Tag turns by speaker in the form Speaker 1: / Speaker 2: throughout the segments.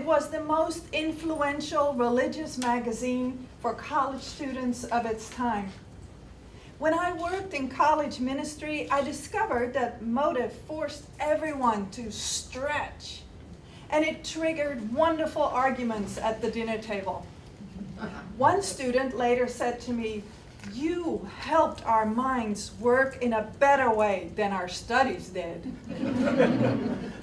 Speaker 1: was the most influential religious magazine for college students of its time. When I worked in college ministry, I discovered that Motive forced everyone to stretch, and it triggered wonderful arguments at the dinner table. One student later said to me, "You helped our minds work in a better way than our studies did."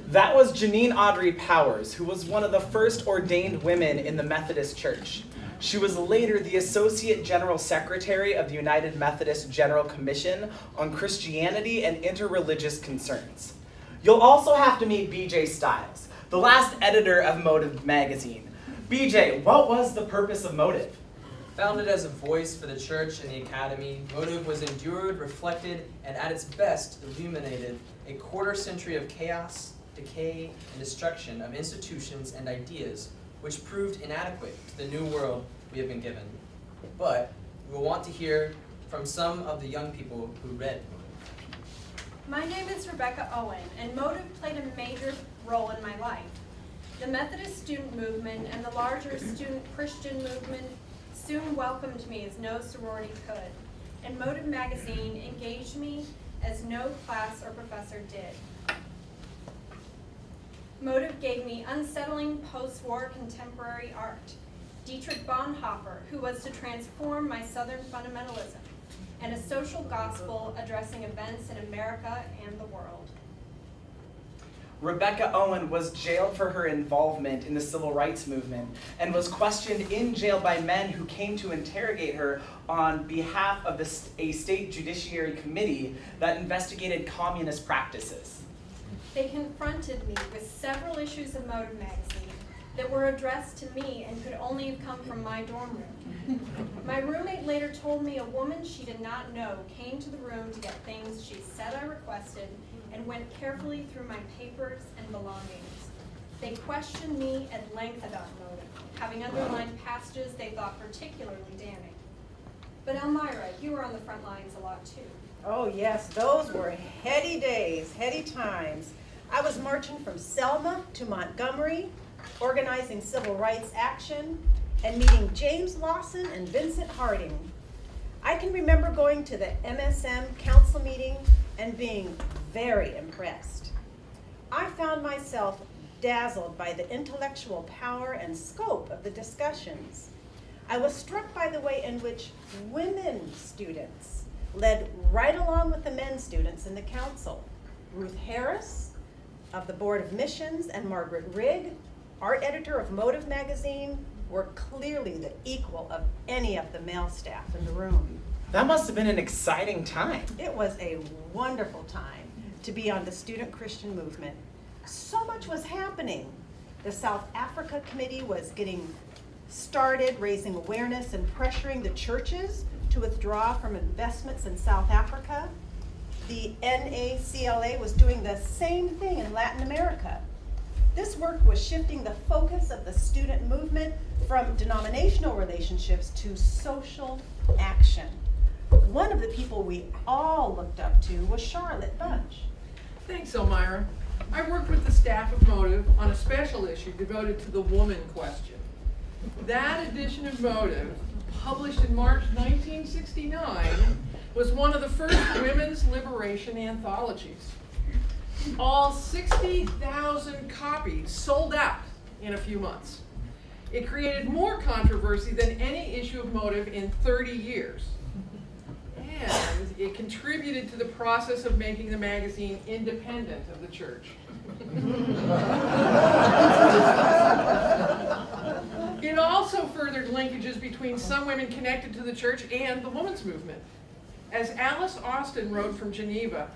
Speaker 2: That was Janine Audrey Powers, who was one of the first ordained women in the Methodist Church. She was later the Associate General Secretary of the United Methodist General Commission on Christianity and Interreligious Concerns. You'll also have to meet B.J. Stiles, the last editor of Motive magazine. B.J., what was the purpose of Motive?
Speaker 3: Founded as a voice for the church and the academy, Motive was endured, reflected, and at its best illuminated a quarter century of chaos, decay, and destruction of institutions and ideas which proved inadequate to the new world we have been given. But we will want to hear from some of the young people who read Motive.
Speaker 4: My name is Rebecca Owen, and Motive played a major role in my life. The Methodist student movement and the larger student Christian movement soon welcomed me as no sorority could, and Motive magazine engaged me as no class or professor did. Motive gave me unsettling post-war contemporary art, Dietrich Bonhoeffer, who was to transform my Southern fundamentalism, and a social gospel addressing events in America and the world.
Speaker 2: Rebecca Owen was jailed for her involvement in the civil rights movement and was questioned in jail by men who came to interrogate her on behalf of a state judiciary committee that investigated communist practices.
Speaker 4: They confronted me with several issues of Motive magazine that were addressed to me and could only have come from my dorm room. My roommate later told me a woman she did not know came to the room to get things she said I requested and went carefully through my papers and belongings. They questioned me at length about Motive, having underlined passages they thought particularly damning. But Elmira, you were on the front lines a lot too.
Speaker 5: Oh yes, those were heady days, heady times. I was marching from Selma to Montgomery, organizing civil rights action, and meeting James Lawson and Vincent Harding. I can remember going to the MSM council meeting and being very impressed. I found myself dazzled by the intellectual power and scope of the discussions. I was struck by the way in which women students led right along with the men students in the council. Ruth Harris of the Board of Missions and Margaret Rigg, art editor of Motive magazine, were clearly the equal of any of the male staff in the room.
Speaker 2: That must have been an exciting time.
Speaker 5: It was a wonderful time to be on the student Christian movement. So much was happening. The South Africa Committee was getting started, raising awareness and pressuring the churches to withdraw from investments in South Africa. The NACLA was doing the same thing in Latin America. This work was shifting the focus of the student movement from denominational relationships to social action. One of the people we all looked up to was Charlotte Bunch.
Speaker 6: Thanks, Elmira. I worked with the staff of Motive on a special issue devoted to the woman question. That edition of Motive, published in March 1969, was one of the first women's liberation anthologies. All 60,000 copies sold out in a few months. It created more controversy than any issue of Motive in 30 years. And it contributed to the process of making the magazine independent of the church. It also furthered linkages between some women connected to the church and the women's movement. As Alice Austin wrote from Geneva,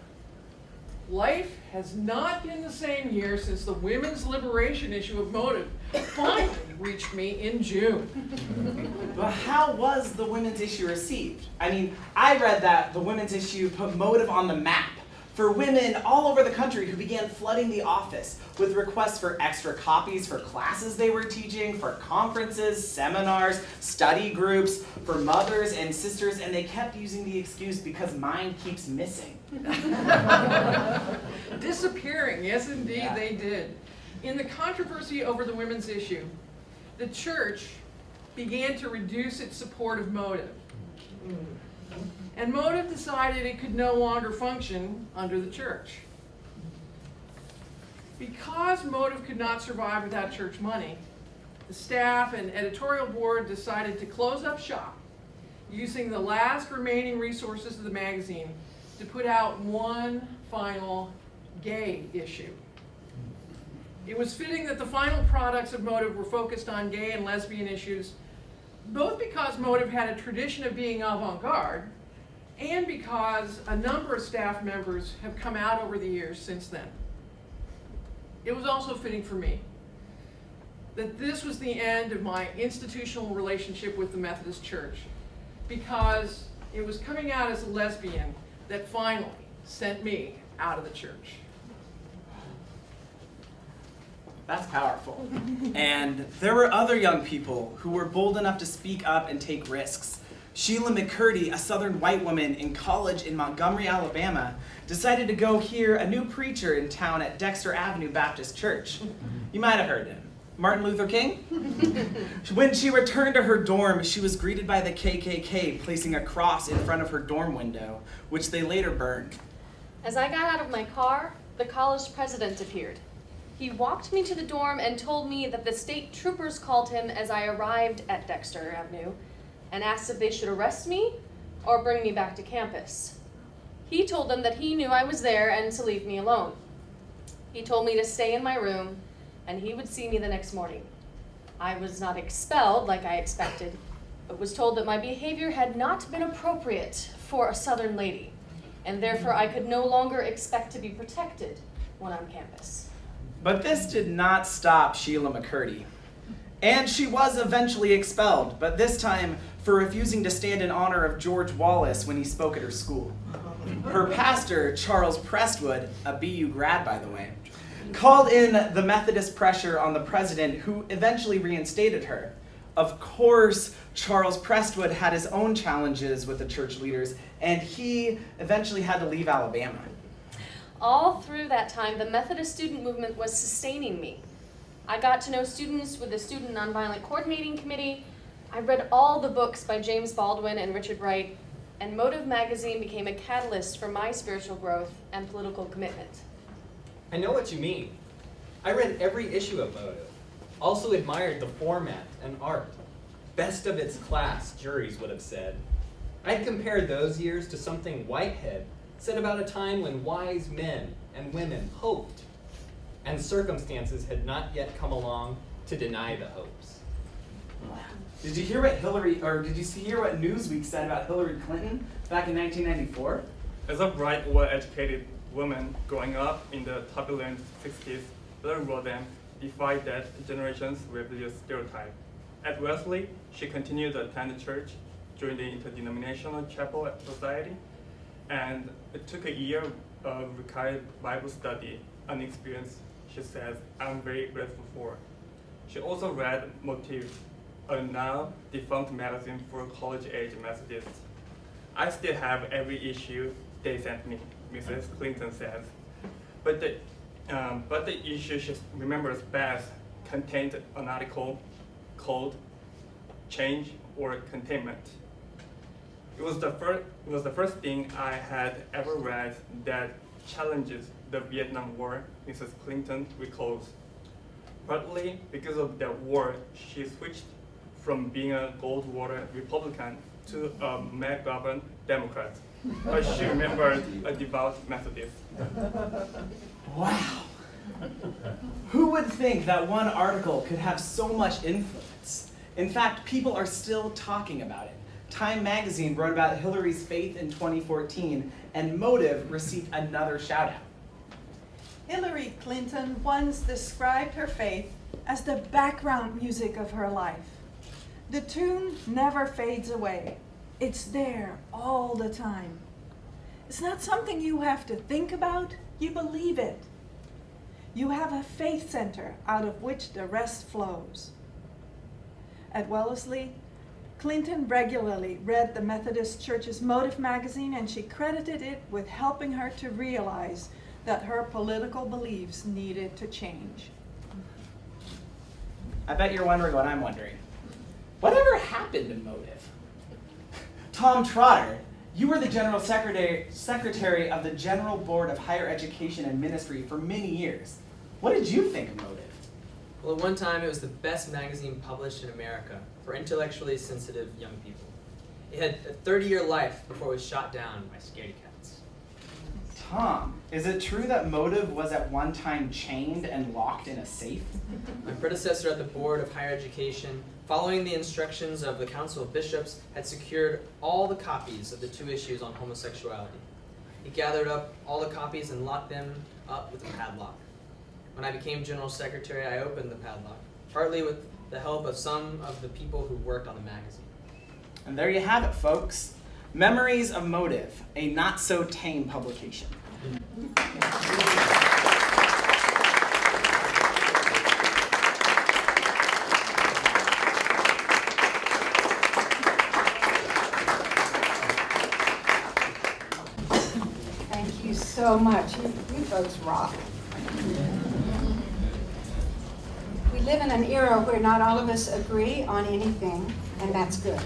Speaker 6: "Life has not been the same here since the women's liberation issue of Motive finally reached me in June."
Speaker 2: But how was the women's issue received? I mean, I read that the women's issue put Motive on the map for women all over the country who began flooding the office with requests for extra copies for classes they were teaching, for conferences, seminars, study groups, for mothers and sisters, and they kept using the excuse because mine keeps missing.
Speaker 6: Disappearing, yes indeed
Speaker 2: Yeah.
Speaker 6: they did. In the controversy over the women's issue, the church began to reduce its support of Motive. And Motive decided it could no longer function under the church. Because Motive could not survive without church money, the staff and editorial board decided to close up shop, using the last remaining resources of the magazine to put out one final gay issue. It was fitting that the final products of Motive were focused on gay and lesbian issues, both because Motive had a tradition of being avant-garde, and because a number of staff members have come out over the years since then. It was also fitting for me that this was the end of my institutional relationship with the Methodist Church, because it was coming out as a lesbian that finally sent me out of the church.
Speaker 2: That's powerful. And there were other young people who were bold enough to speak up and take risks. Sheila McCurdy, a Southern white woman in college in Montgomery, Alabama, decided to go hear a new preacher in town at Dexter Avenue Baptist Church. You might have heard him. Martin Luther King? When she returned to her dorm, she was greeted by the KKK placing a cross in front of her dorm window, which they later burned.
Speaker 7: As I got out of my car, the college president appeared. He walked me to the dorm and told me that the state troopers called him as I arrived at Dexter Avenue and asked if they should arrest me or bring me back to campus. He told them that he knew I was there and to leave me alone. He told me to stay in my room and he would see me the next morning. I was not expelled like I expected, but was told that my behavior had not been appropriate for a Southern lady, and therefore I could no longer expect to be protected when on campus.
Speaker 2: But this did not stop Sheila McCurdy. And she was eventually expelled, but this time for refusing to stand in honor of George Wallace when he spoke at her school. Her pastor, Charles Prestwood, a BU grad by the way, called in the Methodist pressure on the president, who eventually reinstated her. Of course, Charles Prestwood had his own challenges with the church leaders, and he eventually had to leave Alabama.
Speaker 7: All through that time, the Methodist student movement was sustaining me. I got to know students with the Student Nonviolent Coordinating Committee. I read all the books by James Baldwin and Richard Wright, and Motive magazine became a catalyst for my spiritual growth and political commitment.
Speaker 8: I know what you mean. I read every issue of Motive. Also admired the format and art. Best of its class, juries would have said. I'd compare those years to something Whitehead said about a time when wise men and women hoped, and circumstances had not yet come along to deny the hopes.
Speaker 2: Did you hear what did you hear what Newsweek said about Hillary Clinton back in 1994?
Speaker 9: As a bright, well-educated woman growing up in the turbulent 60s, Hillary Rodham defied that generation's religious stereotype. At Wesley, she continued to attend church, joined the Interdenominational Chapel Society, and it took a year of required Bible study, an experience she says I'm very grateful for. She also read Motive, a now defunct magazine for college-age Methodists. I still have every issue they sent me, Mrs. Clinton says. But the issue she remembers best contained an article called Change or Containment. It was the first thing I had ever read that challenges the Vietnam War, Mrs. Clinton recalls. Partly because of that war, she switched from being a Goldwater Republican to a McGovern Democrat. But she remembered a devout Methodist.
Speaker 2: Wow. Who would think that one article could have so much influence? In fact, people are still talking about it. Time magazine wrote about Hillary's faith in 2014, and Motive received another shout out.
Speaker 1: Hillary Clinton once described her faith as the background music of her life. The tune never fades away. It's there all the time. It's not something you have to think about, you believe it. You have a faith center out of which the rest flows. At Wellesley, Clinton regularly read the Methodist Church's Motive magazine, and she credited it with helping her to realize that her political beliefs needed to change.
Speaker 2: I bet you're wondering what I'm wondering. Whatever happened to motive? Tom Trotter, you were the General Secretary of the General Board of Higher Education and Ministry for many years. What did you think of motive?
Speaker 3: Well, at one time, it was the best magazine published in America for intellectually sensitive young people. It had a 30-year life before it was shot down by scaredy cats.
Speaker 2: Tom, is it true that Motive was at one time chained and locked in a safe?
Speaker 3: My predecessor at the Board of Higher Education, following the instructions of the Council of Bishops, had secured all the copies of the 2 issues on homosexuality. He gathered up all the copies and locked them up with a padlock. When I became General Secretary, I opened the padlock, partly with the help of some of the people who worked on the magazine.
Speaker 2: And there you have it, folks. Memories of Motive, a not-so-tame publication.
Speaker 10: Thank you so much. You folks rock. We live in an era where not all of us agree on anything, and that's good.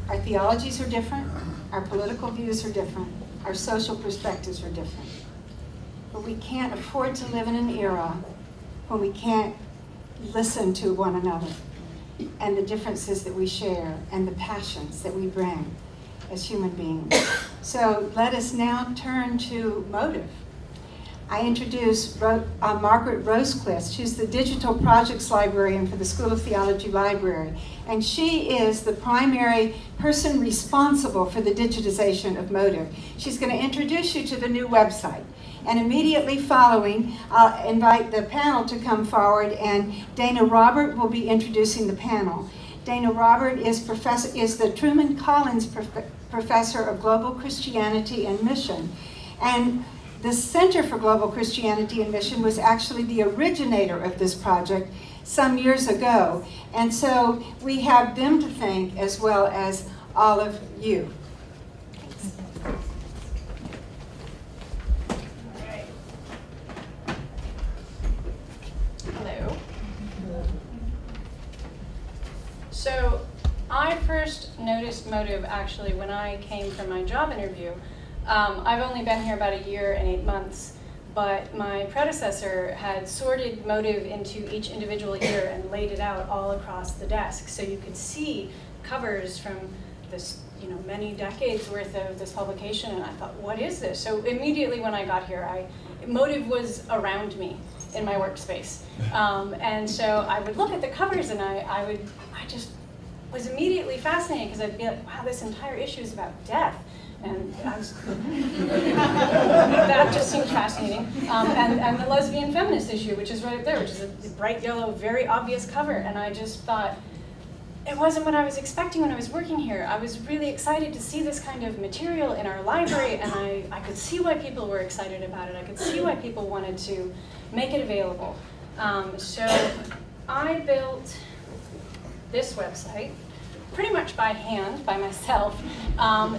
Speaker 10: Our theologies are different, our political views are different, our social perspectives are different. But we can't afford to live in an era when we can't listen to one another and the differences that we share and the passions that we bring as human beings. So let us now turn to motive. I introduce Margaret Rosecliffe. She's the Digital Projects Librarian for the School of Theology Library. And she is the primary person responsible for the digitization of Motive. She's going to introduce you to the new website. And immediately following, I'll invite the panel to come forward, and Dana Robert will be introducing the panel. Dana Robert is the Truman Collins Professor of Global Christianity and Mission. And the Center for Global Christianity and Mission was actually the originator of this project some years ago. And so we have them to thank as well as all of you. Thanks.
Speaker 11: All right. Hello. So I first noticed Motive actually when I came for my job interview. I've only been here about 1 year and 8 months, but my predecessor had sorted Motive into each individual year and laid it out all across the desk. So you could see covers from this, many decades worth of this publication, and I thought, what is this? So immediately when I got here, Motive was around me in my workspace. And so I would look at the covers and I just was immediately fascinated because I'd be like, wow, this entire issue is about death. And that just seemed fascinating. And the lesbian feminist issue, which is right up there, which is a bright yellow, very obvious cover. And I just thought, it wasn't what I was expecting when I was working here. I was really excited to see this kind of material in our library, and I could see why people were excited about it. I could see why people wanted to make it available. So I built this website pretty much by hand, by myself.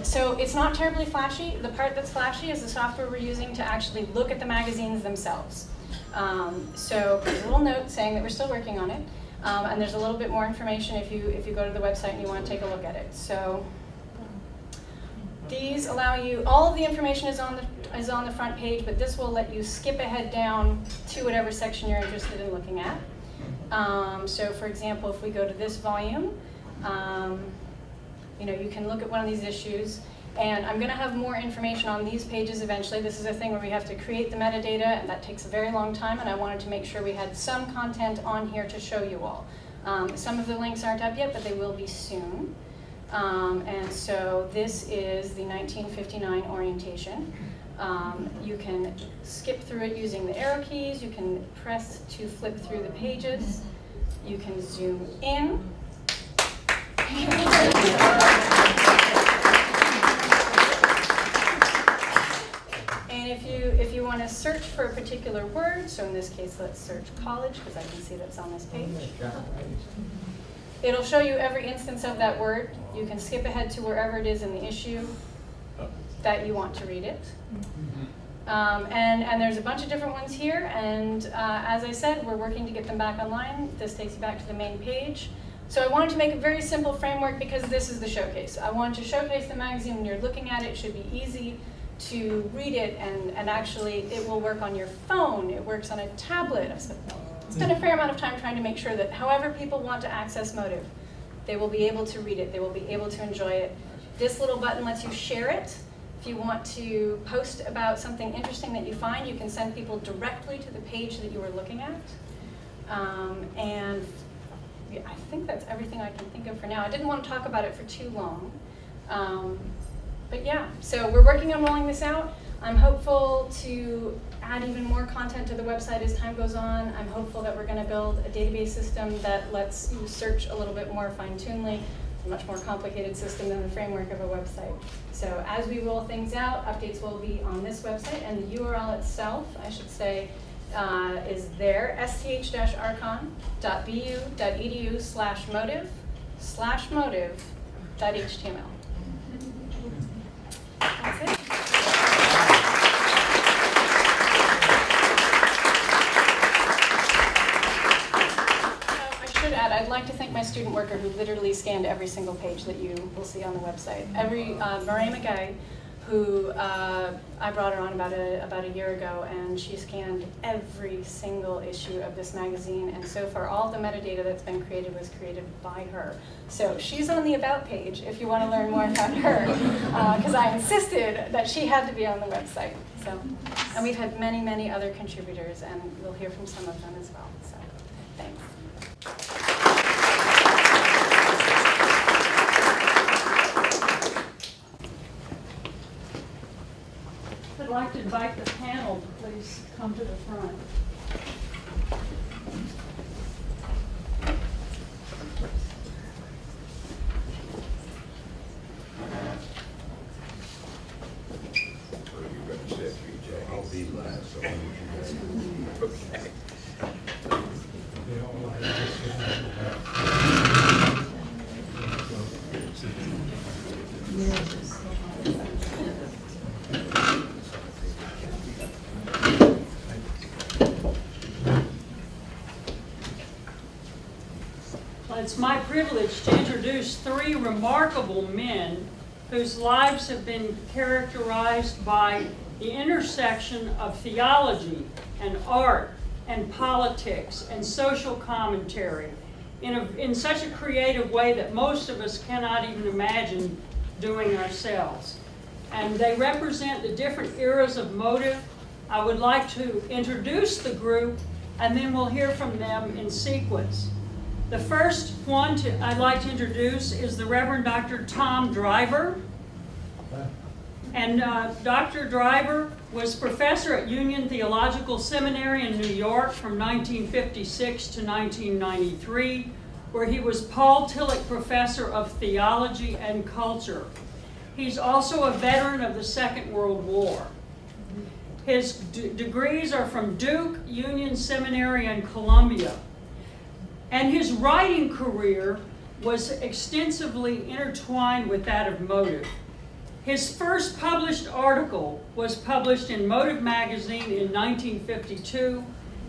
Speaker 11: So it's not terribly flashy. The part that's flashy is the software we're using to actually look at the magazines themselves. So there's a little note saying that we're still working on it. And there's a little bit more information if you go to the website and you want to take a look at it. So these allow you, all of the information is on the front page, but this will let you skip ahead down to whatever section you're interested in looking at. So for example, if we go to this volume, you can look at one of these issues, and I'm going to have more information on these pages eventually. This is a thing where we have to create the metadata, and that takes a very long time, and I wanted to make sure we had some content on here to show you all. Some of the links aren't up yet, but they will be soon. And so this is the 1959 orientation. You can skip through it using the arrow keys. You can press to flip through the pages. You can zoom in. And if you want to search for a particular word, so in this case let's search college because I can see that's on this page. It'll show you every instance of that word. You can skip ahead to wherever it is in the issue that you want to read it. And there's a bunch of different ones here, and as I said, we're working to get them back online. This takes you back to the main page. So I wanted to make a very simple framework because this is the showcase. I wanted to showcase the magazine. When you're looking at it, it should be easy to read it, and actually it will work on your phone. It works on a tablet. I've spent a fair amount of time trying to make sure that however people want to access Motive, they will be able to read it. They will be able to enjoy it. This little button lets you share it. If you want to post about something interesting that you find, you can send people directly to the page that you were looking at. And yeah, I think that's everything I can think of for now. I didn't want to talk about it for too long. But yeah, so we're working on rolling this out. I'm hopeful to add even more content to the website as time goes on. I'm hopeful that we're going to build a database system that lets you search a little bit more fine-tunedly. It's a much more complicated system than the framework of a website. So as we roll things out, updates will be on this website, and the URL itself, I should say, is there, sth-rcon.bu.edu/motive/motive.html. That's it. I'd like to thank my student worker who literally scanned every single page that you will see on the website. Marae McGuy, who I brought her on about a year ago, and she scanned every single issue of this magazine, and so far all of the metadata that's been created was created by her. So she's on the About page if you want to learn more about her, because I insisted that she had to be on the website. So, and we've had many, many other contributors, and we'll hear from some of them as well. So, thanks.
Speaker 12: I'd like to invite the panel to please come to the front.
Speaker 13: I'll be last. Okay.
Speaker 12: It's my privilege to introduce three remarkable men whose lives have been characterized by the intersection of theology and art and politics and social commentary in such a creative way that most of us cannot even imagine doing ourselves. And they represent the different eras of Motive. I would like to introduce the group, and then we'll hear from them in sequence. The first one I'd like to introduce is the Reverend Dr. Tom Driver. And Dr. Driver was professor at Union Theological Seminary in New York from 1956 to 1993, where he was Paul Tillich Professor of Theology and Culture. He's also a veteran of the Second World War. His degrees are from Duke, Union Seminary, and Columbia. And his writing career was extensively intertwined with that of Motive. His first published article was published in Motive magazine in 1952,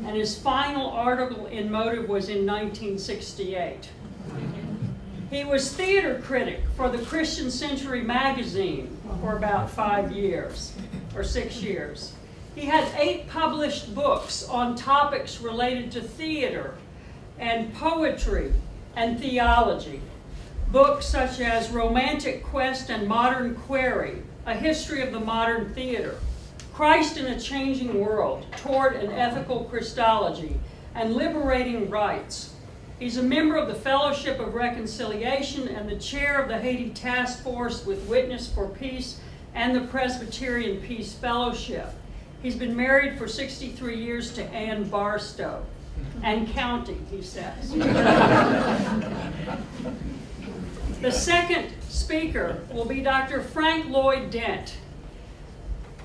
Speaker 12: and his final article in Motive was in 1968. He was theater critic for the Christian Century magazine for about 5 years, or 6 years. He had 8 published books on topics related to theater and poetry and theology. Books such as Romantic Quest and Modern Query, A History of the Modern Theater, Christ in a Changing World, Toward an Ethical Christology, and Liberating Rights. He's a member of the Fellowship of Reconciliation and the chair of the Haiti Task Force with Witness for Peace and the Presbyterian Peace Fellowship. He's been married for 63 years to Ann Barstow, and counting, he says. The second speaker will be Dr. Frank Lloyd Dent.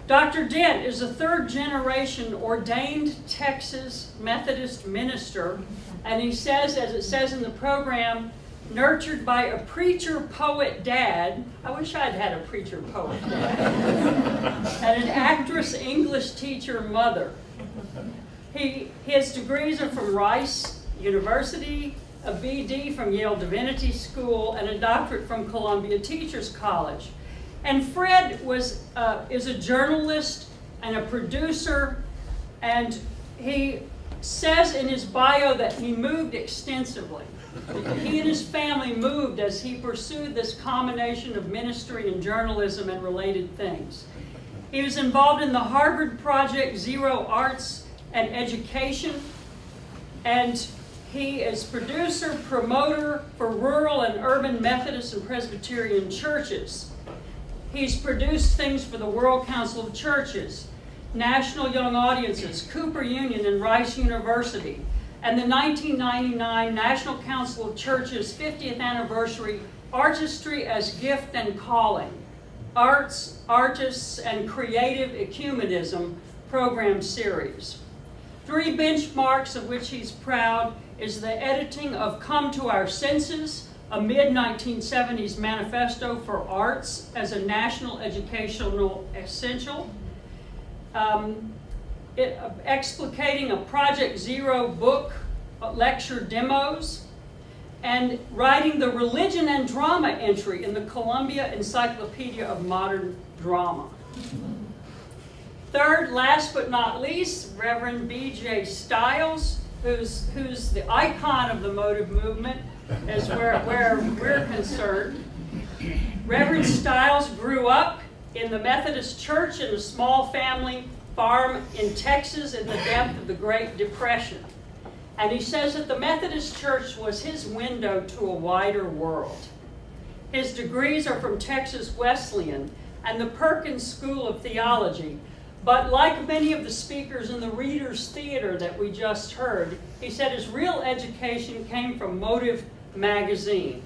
Speaker 12: Dr. Dent is a third-generation ordained Texas Methodist minister, and he says, as it says in the program, nurtured by a preacher-poet dad. I wish I'd had a preacher-poet dad. And an actress English teacher mother. His degrees are from Rice University, a BD from Yale Divinity School, and a doctorate from Columbia Teachers College. And Fred is a journalist and a producer, and he says in his bio that he moved extensively. He and his family moved as he pursued this combination of ministry and journalism and related things. He was involved in the Harvard Project Zero Arts and Education, and he is producer, promoter for rural and urban Methodist and Presbyterian churches. He's produced things for the World Council of Churches, National Young Audiences, Cooper Union, and Rice University, and the 1999 National Council of Churches 50th Anniversary Artistry as Gift and Calling, Arts, Artists, and Creative Ecumenism program series. 3 benchmarks of which he's proud is the editing of Come to Our Senses, a mid-1970s manifesto for arts as a national educational essential, explicating a Project Zero book, lecture demos, and writing the religion and drama entry in the Columbia Encyclopedia of Modern Drama. Third, last but not least, Reverend B.J. Stiles, who's the icon of the motive movement, is where we're concerned. Reverend Stiles grew up in the Methodist Church in a small family farm in Texas in the depth of the Great Depression. And he says that the Methodist Church was his window to a wider world. His degrees are from Texas Wesleyan and the Perkins School of Theology. But like many of the speakers in the Reader's Theater that we just heard, he said his real education came from Motive magazine.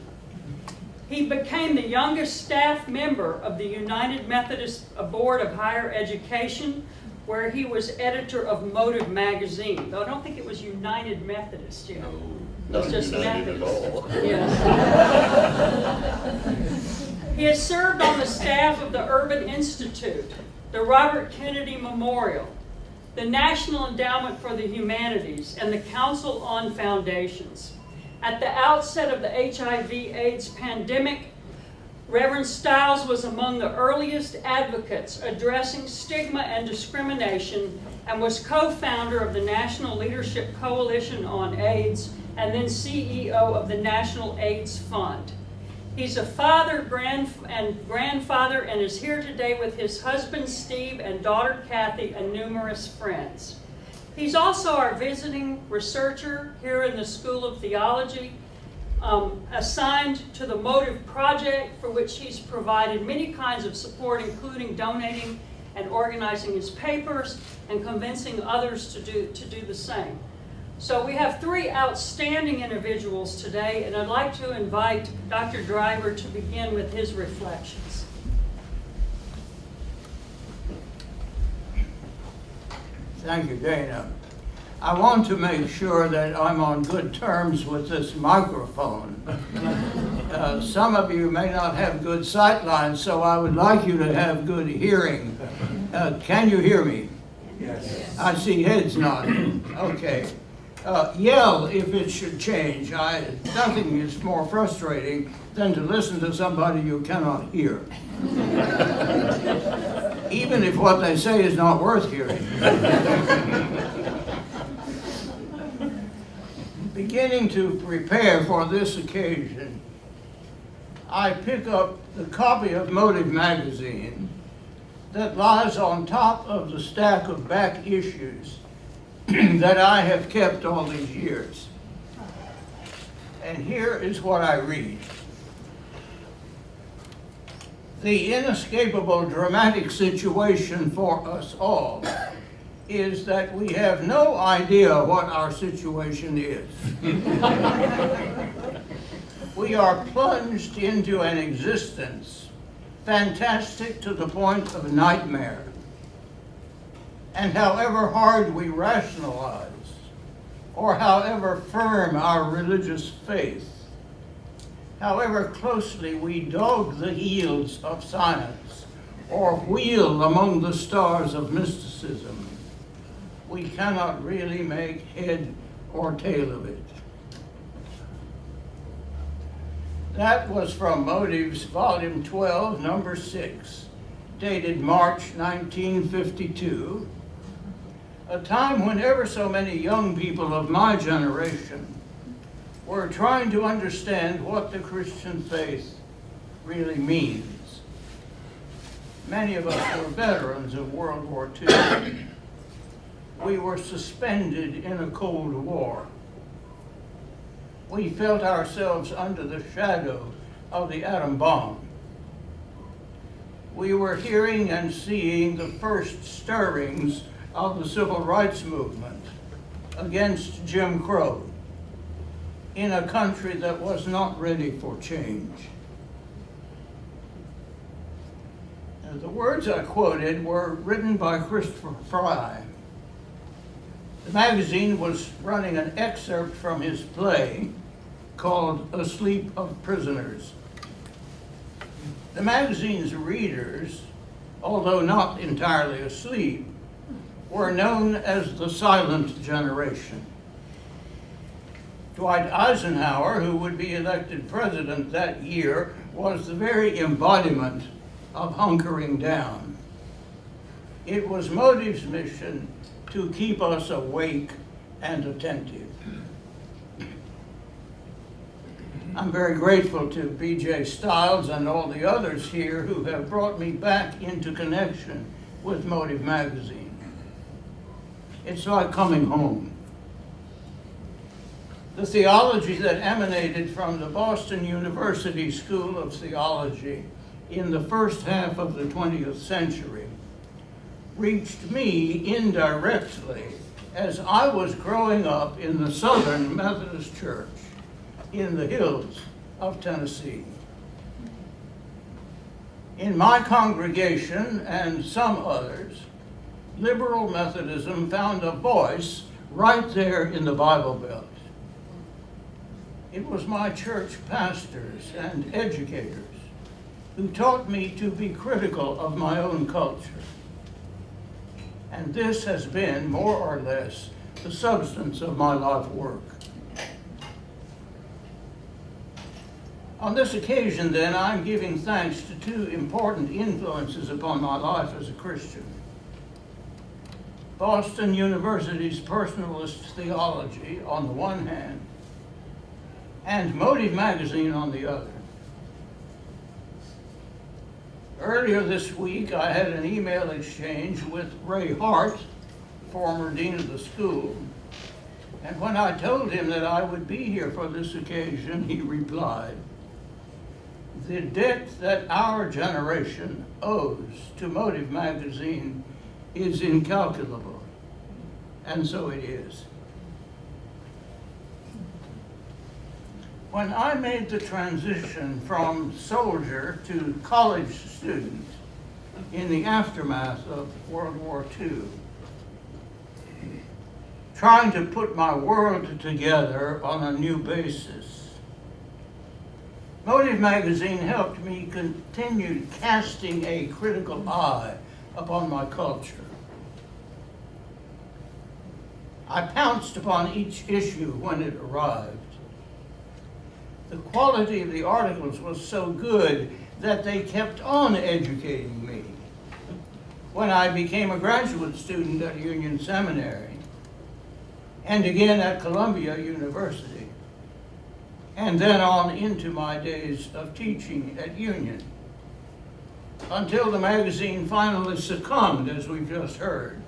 Speaker 12: He became the youngest staff member of the United Methodist Board of Higher Education, where he was editor of Motive magazine. Though I don't think it was United Methodist, you know. It was just Methodist. Yes. He has served on the staff of the Urban Institute, the Robert Kennedy Memorial, the National Endowment for the Humanities, and the Council on Foundations. At the outset of the HIV/AIDS pandemic, Reverend Stiles was among the earliest advocates addressing stigma and discrimination and was co-founder of the National Leadership Coalition on AIDS and then CEO of the National AIDS Fund. He's a father, grandfather, and is here today with his husband Steve and daughter Kathy and numerous friends. He's also our visiting researcher here in the School of Theology, assigned to the Motive Project, for which he's provided many kinds of support, including donating and organizing his papers and convincing others to do the same. So we have 3 outstanding individuals today, and I'd like to invite Dr. Driver to begin with his reflections.
Speaker 14: Thank you, Dana. I want to make sure that I'm on good terms with this microphone. Some of you may not have good sight lines, so I would like you to have good hearing. Can you hear me? Yes. I see heads nodding. Okay. Yell if it should change. Nothing is more frustrating than to listen to somebody you cannot hear. Even if what they say is not worth hearing. Beginning to prepare for this occasion, I pick up the copy of Motive magazine that lies on top of the stack of back issues that I have kept all these years. And here is what I read. The inescapable dramatic situation for us all is that we have no idea what our situation is. We are plunged into an existence fantastic to the point of nightmare. And however hard we rationalize, or however firm our religious faith, however closely we dog the heels of science or wheel among the stars of mysticism, we cannot really make head or tail of it. That was from Motives, Volume 12, Number 6, dated March 1952, a time when ever so many young people of my generation were trying to understand what the Christian faith really means. Many of us were veterans of World War II. We were suspended in a Cold War. We felt ourselves under the shadow of the atom bomb. We were hearing and seeing the first stirrings of the civil rights movement against Jim Crow in a country that was not ready for change. Now, the words I quoted were written by Christopher Fry. The magazine was running an excerpt from his play called A Sleep of Prisoners. The magazine's readers, although not entirely asleep, were known as the silent generation. Dwight Eisenhower, who would be elected president that year, was the very embodiment of hunkering down. It was Motive's mission to keep us awake and attentive. I'm very grateful to B.J. Stiles and all the others here who have brought me back into connection with Motive magazine. It's like coming home. The theology that emanated from the Boston University School of Theology in the first half of the 20th century reached me indirectly as I was growing up in the Southern Methodist Church in the hills of Tennessee. In my congregation and some others, liberal Methodism found a voice right there in the Bible Belt. It was my church pastors and educators who taught me to be critical of my own culture. And this has been, more or less, the substance of my life work. On this occasion, then, I'm giving thanks to two important influences upon my life as a Christian. Boston University's personalist theology on the one hand, and Motive magazine on the other. Earlier this week, I had an email exchange with Ray Hart, former dean of the school, and when I told him that I would be here for this occasion, he replied, "The debt that our generation owes to Motive magazine is incalculable," and so it is. When I made the transition from soldier to college student in the aftermath of World War II, trying to put my world together on a new basis, Motive magazine helped me continue casting a critical eye upon my culture. I pounced upon each issue when it arrived. The quality of the articles was so good that they kept on educating me. When I became a graduate student at Union Seminary, and again at Columbia University, and then on into my days of teaching at Union, until the magazine finally succumbed, as we've just heard,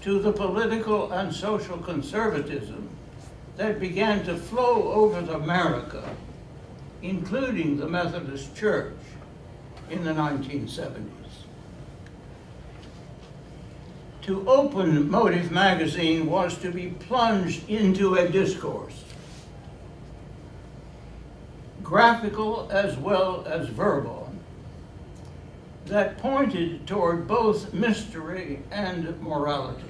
Speaker 14: to the political and social conservatism that began to flow over America, including the Methodist Church in the 1970s. To open Motive magazine was to be plunged into a discourse, graphical as well as verbal, that pointed toward both mystery and morality.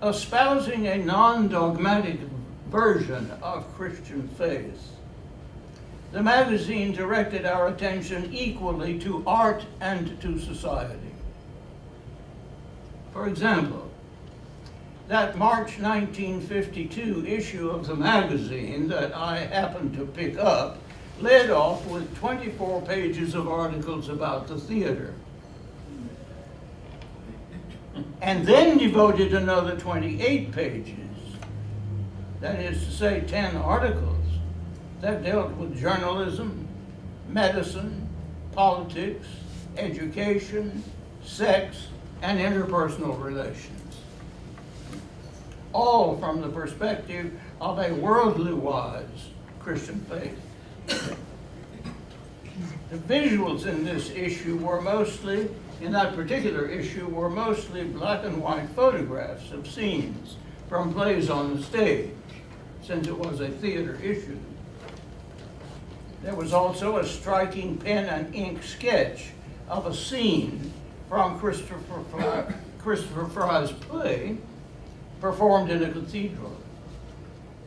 Speaker 14: Espousing a non-dogmatic version of Christian faith. The magazine directed our attention equally to art and to society. For example, that March 1952 issue of the magazine that I happened to pick up led off with 24 pages of articles about the theater, and then devoted another 28 pages, that is to say 10 articles, that dealt with journalism, medicine, politics, education, sex, and interpersonal relations, all from the perspective of a worldly wise Christian faith. The visuals in this issue were mostly, in that particular issue, were mostly black and white photographs of scenes from plays on the stage, since it was a theater issue. There was also a striking pen and ink sketch of a scene from Christopher Fry's play performed in a cathedral,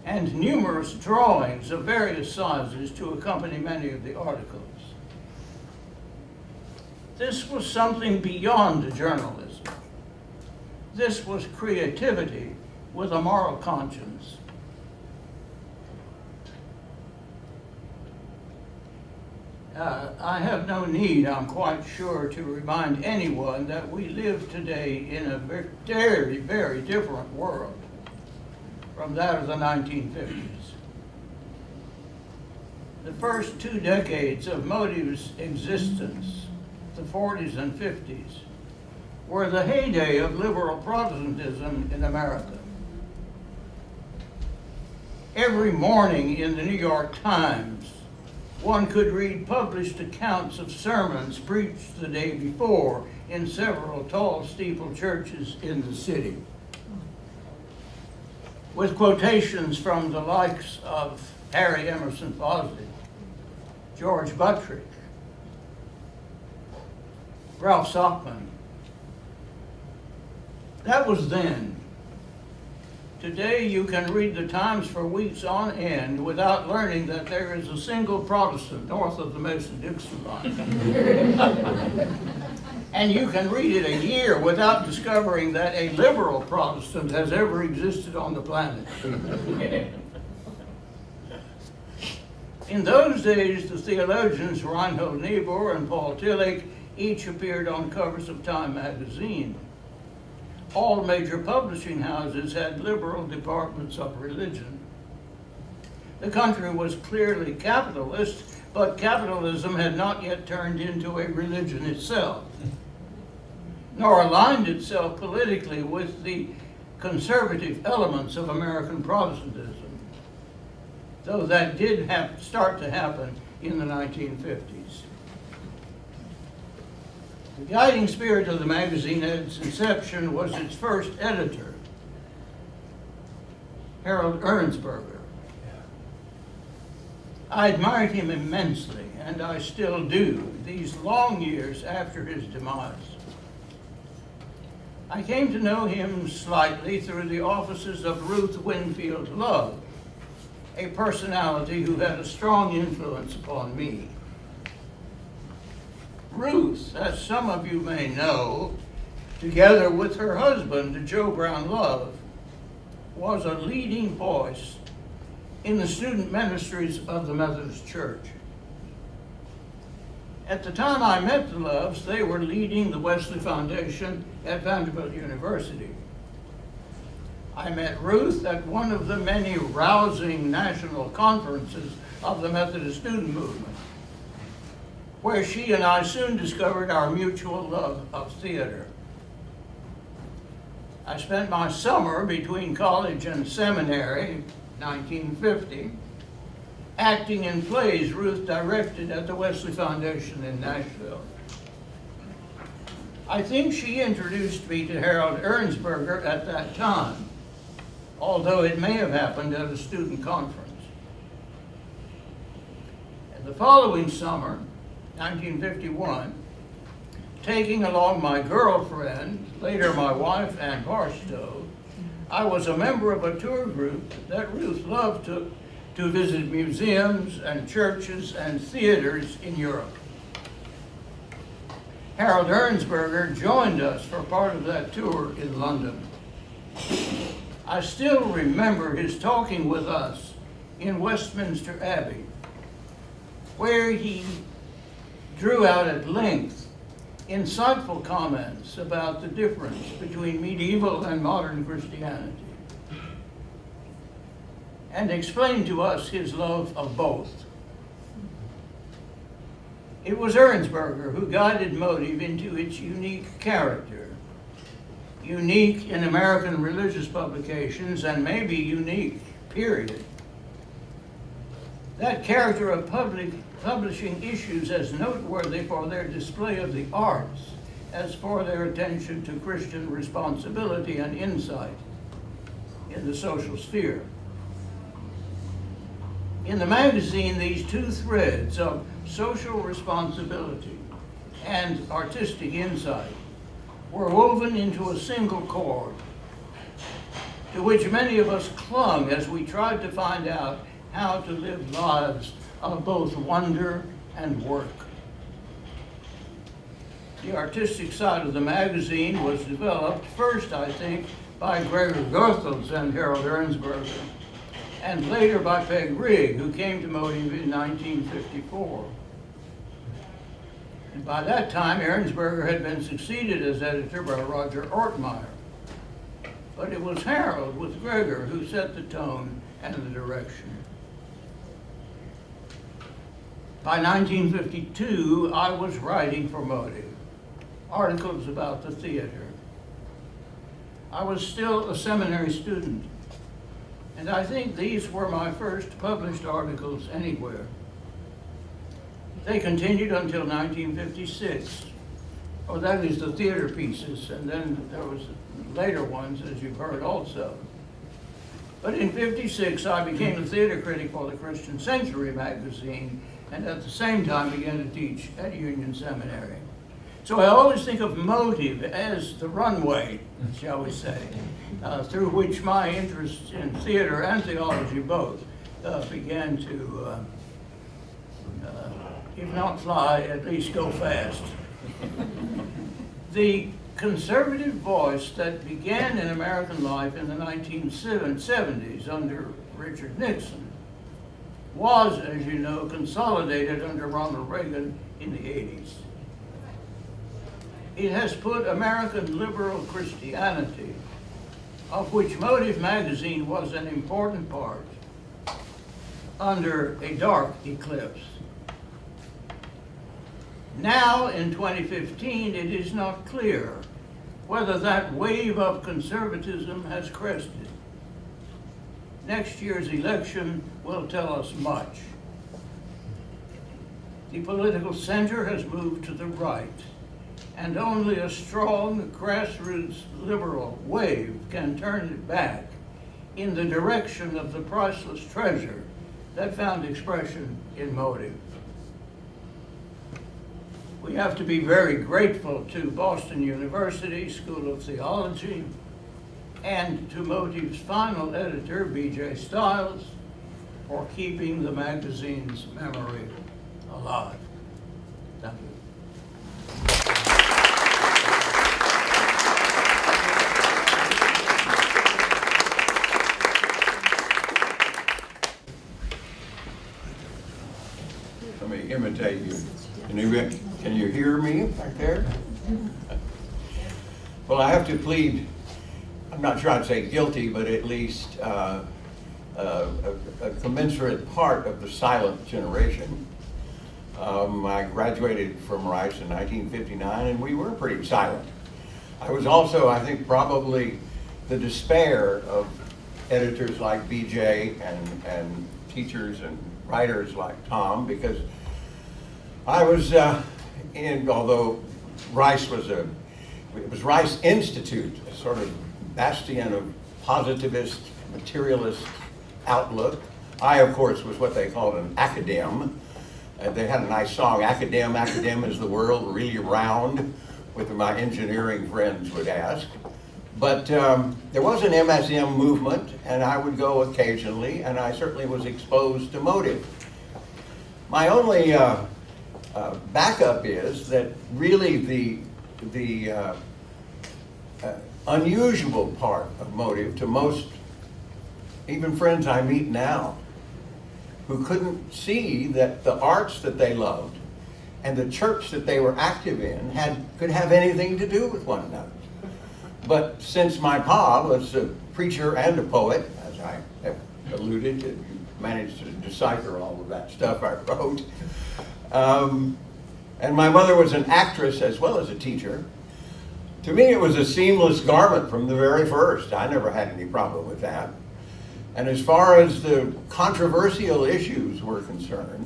Speaker 14: and numerous drawings of various sizes to accompany many of the articles. This was something beyond journalism. This was creativity with a moral conscience. I have no need, I'm quite sure, to remind anyone that we live today in a very, very different world from that of the 1950s. The first 2 decades of Motive's existence, the 40s and 50s, were the heyday of liberal Protestantism in America. Every morning in the New York Times, one could read published accounts of sermons preached the day before in several tall steeple churches in the city, with quotations from the likes of Harry Emerson Fosdick, George Buttrick, Ralph Sockman. That was then. Today you can read the Times for weeks on end without learning that there is a single Protestant north of the Mason-Dixon line. And you can read it a year without discovering that a liberal Protestant has ever existed on the planet. In those days, the theologians Reinhold Niebuhr and Paul Tillich each appeared on covers of Time magazine. All major publishing houses had liberal departments of religion. The country was clearly capitalist, but capitalism had not yet turned into a religion itself, nor aligned itself politically with the conservative elements of American Protestantism, though that did start to happen in the 1950s. The guiding spirit of the magazine at its inception was its first editor, Harold Ehrensberger. I admired him immensely, and I still do, these long years after his demise. I came to know him slightly through the offices of Ruth Winfield Love, a personality who had a strong influence upon me. Ruth, as some of you may know, together with her husband, Joe Brown Love, was a leading voice in the student ministries of the Methodist Church. At the time I met the Loves, they were leading the Wesley Foundation at Vanderbilt University. I met Ruth at one of the many rousing national conferences of the Methodist student movement, where she and I soon discovered our mutual love of theater. I spent my summer between college and seminary, 1950, acting in plays Ruth directed at the Wesley Foundation in Nashville. I think she introduced me to Harold Ehrensberger at that time, although it may have happened at a student conference. And the following summer, 1951, taking along my girlfriend, later my wife, Ann Barstow, I was a member of a tour group that Ruth loved to visit museums and churches and theaters in Europe. Harold Ernsberger joined us for part of that tour in London. I still remember his talking with us in Westminster Abbey, where he drew out at length insightful comments about the difference between medieval and modern Christianity, and explained to us his love of both. It was Ernsberger who guided Motive into its unique character, unique in American religious publications, and maybe unique, period. That character of publishing issues as noteworthy for their display of the arts as for their attention to Christian responsibility and insight in the social sphere. In the magazine, these two threads of social responsibility and artistic insight were woven into a single cord, to which many of us clung as we tried to find out how to live lives of both wonder and work. The artistic side of the magazine was developed first, I think, by Gregor Goethals and Harold Ernsberger, and later by Peg Rigg, who came to Motive in 1954. And by that time, Ernsberger had been succeeded as editor by Roger Ortmeyer. But it was Harold with Gregor who set the tone and the direction. By 1952, I was writing for Motive, articles about the theater. I was still a seminary student, and I think these were my first published articles anywhere. They continued until 1956. Oh, that is the theater pieces, and then there was later ones, as you've heard also. But in '56, I became the theater critic for the Christian Century magazine, and at the same time began to teach at Union Seminary. So I always think of Motive as the runway, shall we say, through which my interests in theater and theology both began to, if not fly, at least go fast. The conservative voice that began in American life in the 1970s under Richard Nixon was, as you know, consolidated under Ronald Reagan in the 80s. It has put American liberal Christianity, of which Motive magazine was an important part, under a dark eclipse. Now, in 2015, it is not clear whether that wave of conservatism has crested. Next year's election will tell us much. The political center has moved to the right, and only a strong grassroots liberal wave can turn it back in the direction of the priceless treasure that found expression in Motive. We have to be very grateful to Boston University School of Theology and to Motive's final editor, B.J. Stiles, for keeping the magazine's memory alive. Thank you.
Speaker 13: Let me imitate you. Can you hear me back there? Well, I have to plead, I'm not sure I'd say guilty, but at least a commensurate part of the silent generation. I graduated from Rice in 1959, and we were pretty silent. I was also, I think, probably the despair of editors like BJ and teachers and writers like Tom, because I was although Rice was it was Rice Institute, a sort of bastion of positivist, materialist outlook. I, of course, was what they called an academe. They had a nice song, "Academe, Academe, is the world really round?" what my engineering friends would ask. But there was an MSM movement, and I would go occasionally, and I certainly was exposed to motive. My only backup is that really the unusual part of motive to most, even friends I meet now, who couldn't see that the arts that they loved and the church that they were active in could have anything to do with one another. But since my pa was a preacher and a poet, as I have alluded, you managed to decipher all of that stuff I wrote, and my mother was an actress as well as a teacher, to me it was a seamless garment from the very first. I never had any problem with that. And as far as the controversial issues were concerned,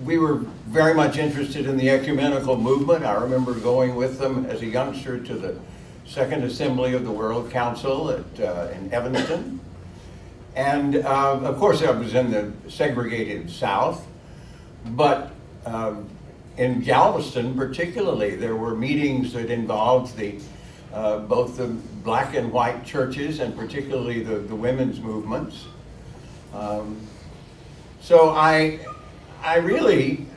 Speaker 13: we were very much interested in the ecumenical movement. I remember going with them as a youngster to the Second Assembly of the World Council in Evanston. And of course I was in the segregated South, but in Galveston particularly, there were meetings that involved both the black and white churches and particularly the women's movements. So I really,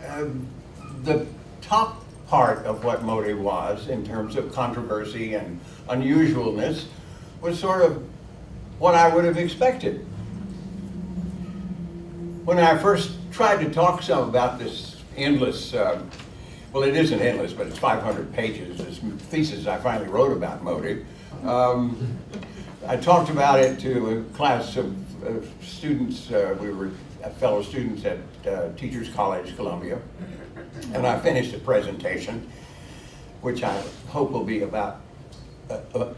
Speaker 13: the top part of what motive was in terms of controversy and unusualness was sort of what I would have expected. When I first tried to talk some about this endless, well it isn't endless, but it's 500 pages, this thesis I finally wrote about motive, I talked about it to a class of students, we were fellow students at Teachers College, Columbia, and I finished a presentation, which I hope will be about a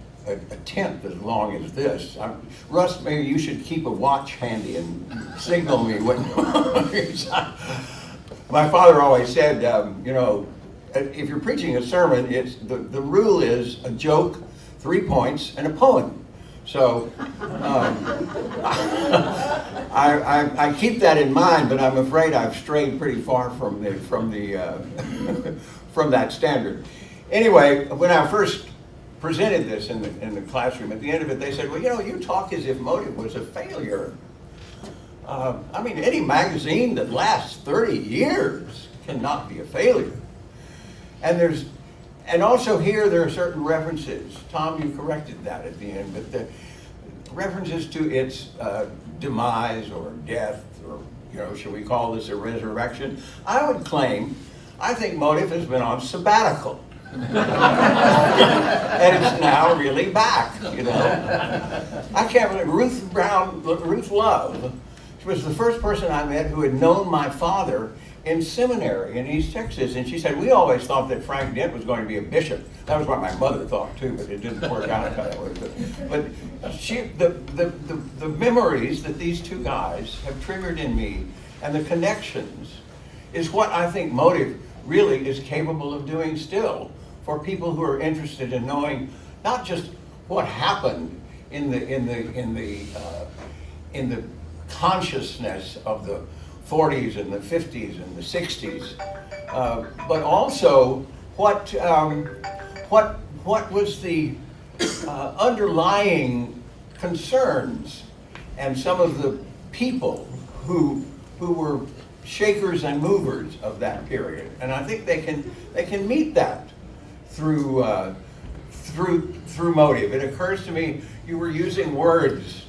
Speaker 13: tenth as long as this. Russ, maybe you should keep a watch handy and signal me when. My father always said, you know, if you're preaching a sermon, the rule is a joke, 3 points, and a poem. So I keep that in mind, but I'm afraid I've strayed pretty far from that standard. Anyway, when I first presented this in the classroom, at the end of it, they said, well, you know, you talk as if motive was a failure. I mean, any magazine that lasts 30 years cannot be a failure. And also here there are certain references. Tom, you corrected that at the end, but the references to its demise or death, or, you know, should we call this a resurrection? I would claim, I think motive has been on sabbatical. And it's now really back, you know. I can't believe Ruth Love, she was the first person I met who had known my father in seminary in East Texas, and she said, we always thought that Frank Dent was going to be a bishop. That was what my mother thought too, but it didn't work out that way. But the memories that these two guys have triggered in me and the connections is what I think motive really is capable of doing still for people who are interested in knowing not just what happened in the consciousness of the 40s and the 50s and the 60s, but also what was the underlying concerns and some of the people who were shakers and movers of that period. And I think they can meet that through motive. It occurs to me you were using words.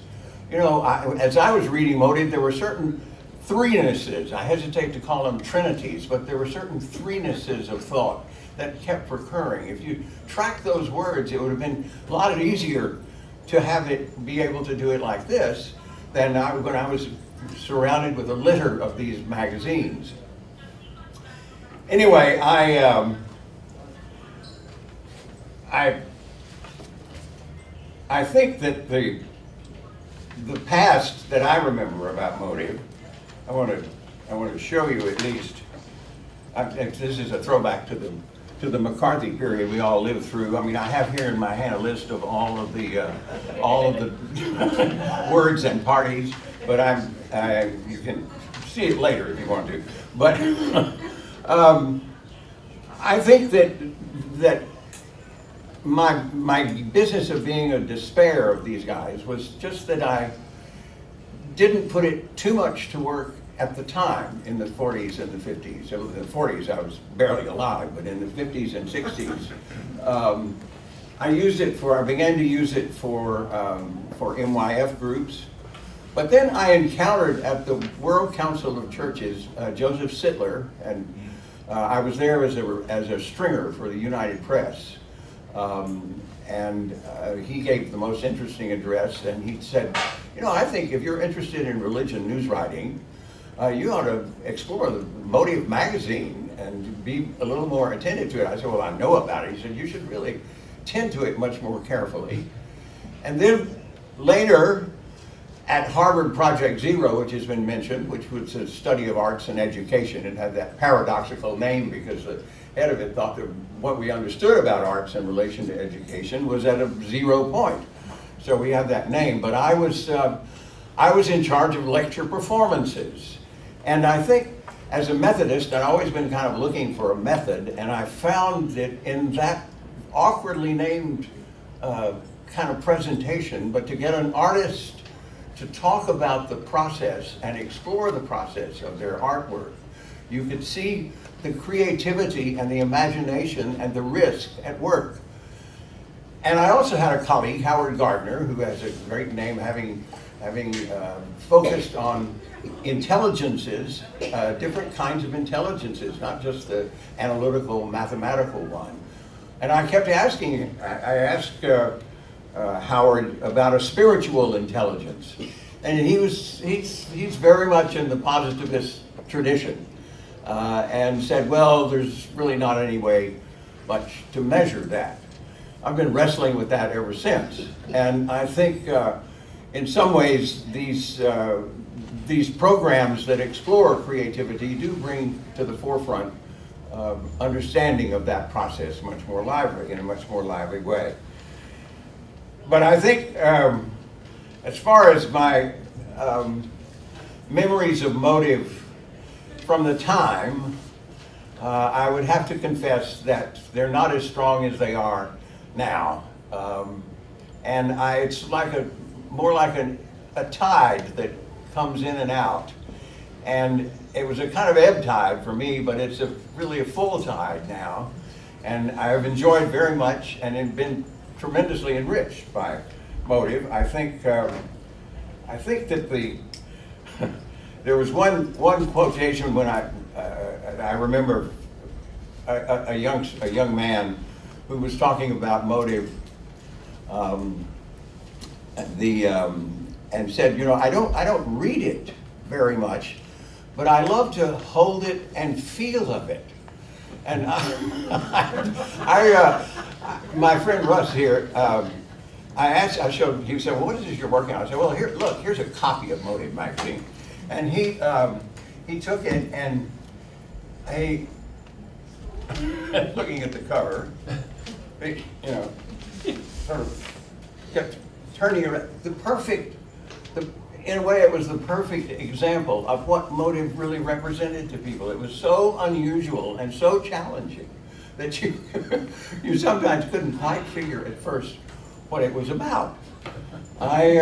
Speaker 13: You know, as I was reading motive, there were certain threenesses. I hesitate to call them trinities, but there were certain threenesses of thought that kept recurring. If you track those words, it would have been a lot easier to have it be able to do it like this than when I was surrounded with a litter of these magazines. Anyway, I think that the past that I remember about motive, I want to show you at least. This is a throwback to the McCarthy period we all lived through. I mean, I have here in my hand a list of all of the words and parties, but you can see it later if you want to. But I think that my business of being a despair of these guys was just that I didn't put it too much to work at the time in the 40s and the 50s. In the 40s I was barely alive, but in the 50s and 60s, I began to use it for MYF groups. But then I encountered at the World Council of Churches, Joseph Sittler, and I was there as a stringer for the United Press. He gave the most interesting address, and he said, you know, I think if you're interested in religion news writing, you ought to explore the Motive magazine and be a little more attentive to it. I said, well, I know about it. He said, you should really tend to it much more carefully. And then later, at Harvard Project Zero, which has been mentioned, which was a study of arts and education, it had that paradoxical name because the head of it thought that what we understood about arts in relation to education was at a 0 point. So we had that name, but I was in charge of lecture performances. And I think as a Methodist, I'd always been kind of looking for a method, and I found that in that awkwardly named kind of presentation, but to get an artist to talk about the process and explore the process of their artwork, you could see the creativity and the imagination and the risk at work. And I also had a colleague, Howard Gardner, who has a great name, having focused on intelligences, different kinds of intelligences, not just the analytical, mathematical one. And I kept asking, I asked Howard about a spiritual intelligence, and he's very much in the positivist tradition, and said, well, there's really not any way much to measure that. I've been wrestling with that ever since, and I think in some ways these programs that explore creativity do bring to the forefront understanding of that process in a much more lively way. But I think as far as my memories of Motive from the time, I would have to confess that they're not as strong as they are now. And it's more like a tide that comes in and out. And it was a kind of ebb tide for me, but it's really a full tide now. And I've enjoyed very much and have been tremendously enriched by Motive. I think that there was one quotation when I remember a young man who was talking about Motive, and said, you know, I don't read it very much, but I love to hold it and feel of it. And my friend Russ here, I showed, he said, well, what is this you're working on? I said, well, here, look, here's a copy of Motive magazine. And he took it and looking at the cover, you know, sort of kept turning around. In a way, it was the perfect example of what Motive really represented to people. It was so unusual and so challenging that you sometimes couldn't quite figure at first what it was about. I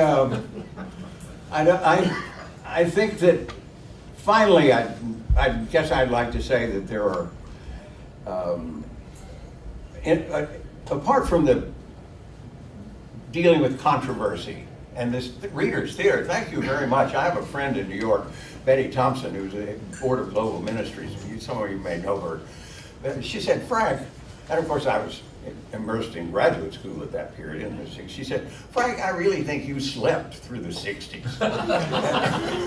Speaker 13: think that finally, I guess I'd like to say that there are, apart from the dealing with controversy and this Reader's Theater, thank you very much. I have a friend in New York, Betty Thompson, who's a board of global ministries. Some of you may know her. She said, Frank, and of course I was immersed in graduate school at that period in the 60s. She said, Frank, I really think you slept through the 60s.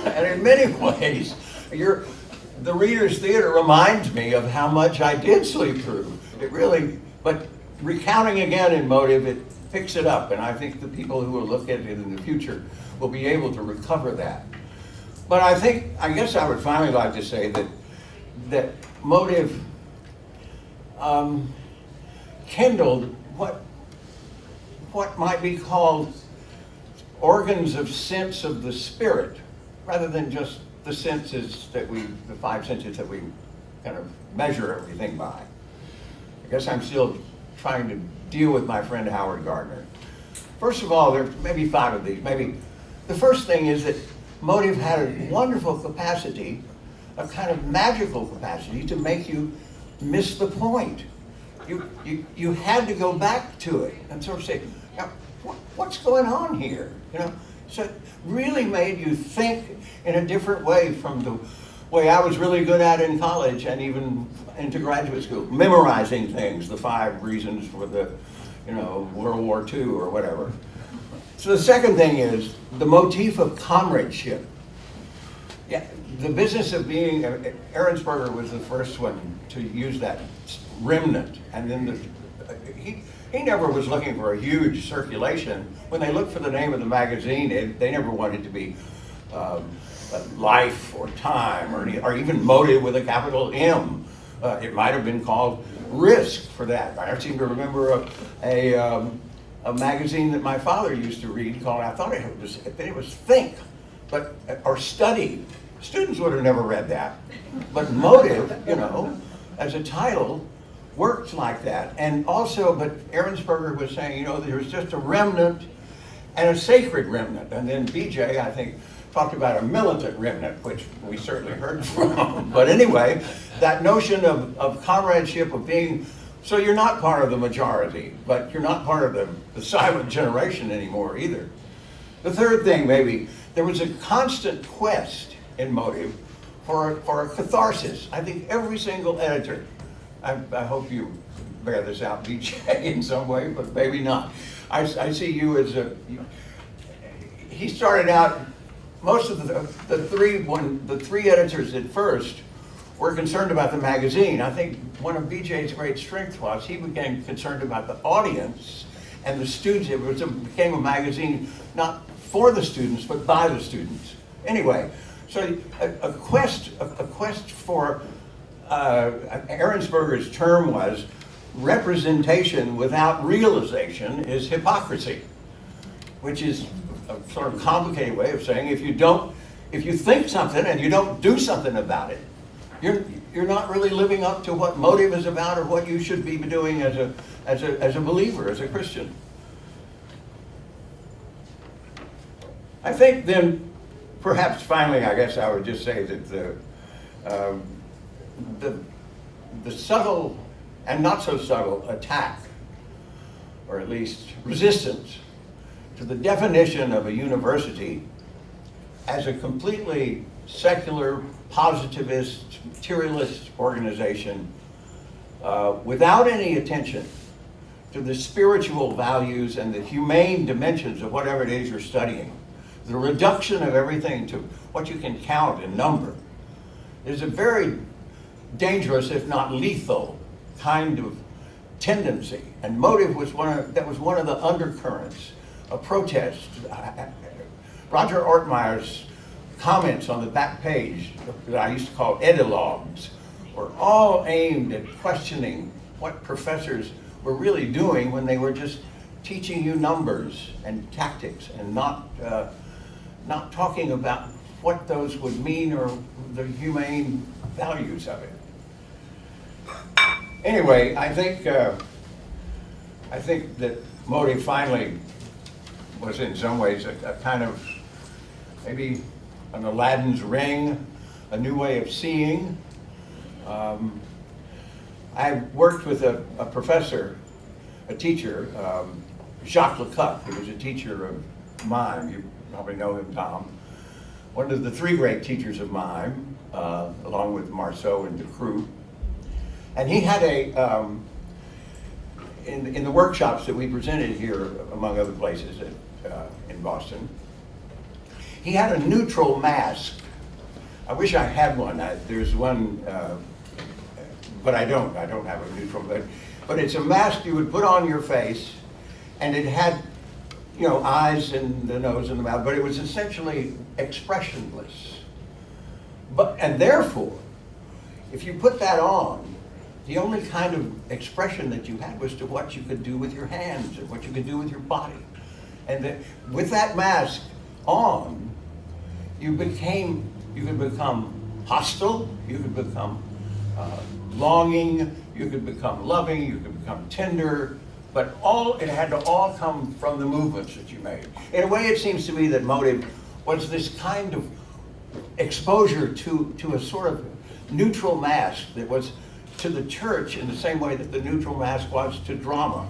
Speaker 13: And in many ways, the Reader's Theater reminds me of how much I did sleep through. It really, but recounting again in Motive, it picks it up, and I think the people who will look at it in the future will be able to recover that. But I guess I would finally like to say that Motive kindled what might be called organs of sense of the spirit, rather than just the senses the 5 senses that we kind of measure everything by. I guess I'm still trying to deal with my friend Howard Gardner. First of all, there's maybe 5 of these. Maybe the first thing is that motive had a wonderful capacity, a kind of magical capacity to make you miss the point. You had to go back to it and sort of say, now, what's going on here? You know, so it really made you think in a different way from the way I was really good at in college and even into graduate school, memorizing things, the 5 reasons for the, you know, World War II or whatever. So the second thing is the motif of comradeship. Yeah, the business of being, Ahrensberger was the first one to use that remnant, and then he never was looking for a huge circulation. When they looked for the name of the magazine, they never wanted to be Life or Time or even Motive with a capital M. It might have been called Risk for that. I seem to remember a magazine that my father used to read called, I thought it was Think, but or Study. Students would have never read that, but Motive, you know, as a title, worked like that. And also, but Ahrensberger was saying, you know, there's just a remnant and a sacred remnant. And then BJ, I think, talked about a militant remnant, which we certainly heard from. But anyway, that notion of comradeship, of being, so you're not part of the majority, but you're not part of the silent generation anymore either. The third thing, maybe, there was a constant quest in Motive for a catharsis. I think every single editor, I hope you bear this out, BJ, in some way, but maybe not. I see you as he started out, most of the three editors at first were concerned about the magazine. I think one of BJ's great strengths was he became concerned about the audience and the students. It became a magazine not for the students, but by the students. Anyway, so a quest for, Ahrensberger's term was, representation without realization is hypocrisy, which is a sort of complicated way of saying if you think something and you don't do something about it, you're not really living up to what Motive is about or what you should be doing as a believer, as a Christian. I think then, perhaps finally, I guess I would just say that the subtle and not so subtle attack, or at least resistance, to the definition of a university as a completely secular, positivist, materialist organization without any attention to the spiritual values and the humane dimensions of whatever it is you're studying. The reduction of everything to what you can count and number is a very dangerous, if not lethal, kind of tendency. And Motive was that was one of the undercurrents of protest. Roger Ortmeyer's comments on the back page that I used to call edilogues were all aimed at questioning what professors were really doing when they were just teaching you numbers and tactics and not talking about what those would mean or the humane values of it. Anyway, I think that Motive finally was in some ways a kind of maybe an Aladdin's ring, a new way of seeing. I worked with a professor, a teacher, Jacques Lecoq, who was a teacher of mime. You probably know him, Tom. One of the 3 great teachers of mime, along with Marceau and Decroux. And he had in the workshops that we presented here, among other places in Boston, he had a neutral mask. I wish I had one. There's one, but I don't have a neutral, but it's a mask you would put on your face, and it had, you know, eyes and the nose and the mouth, but it was essentially expressionless. And therefore, if you put that on, the only kind of expression that you had was to what you could do with your hands and what you could do with your body. And with that mask on, you could become hostile, you could become longing, you could become loving, you could become tender, but it had to all come from the movements that you made. In a way, it seems to me that motive was this kind of exposure to a sort of neutral mask that was to the church in the same way that the neutral mask was to drama.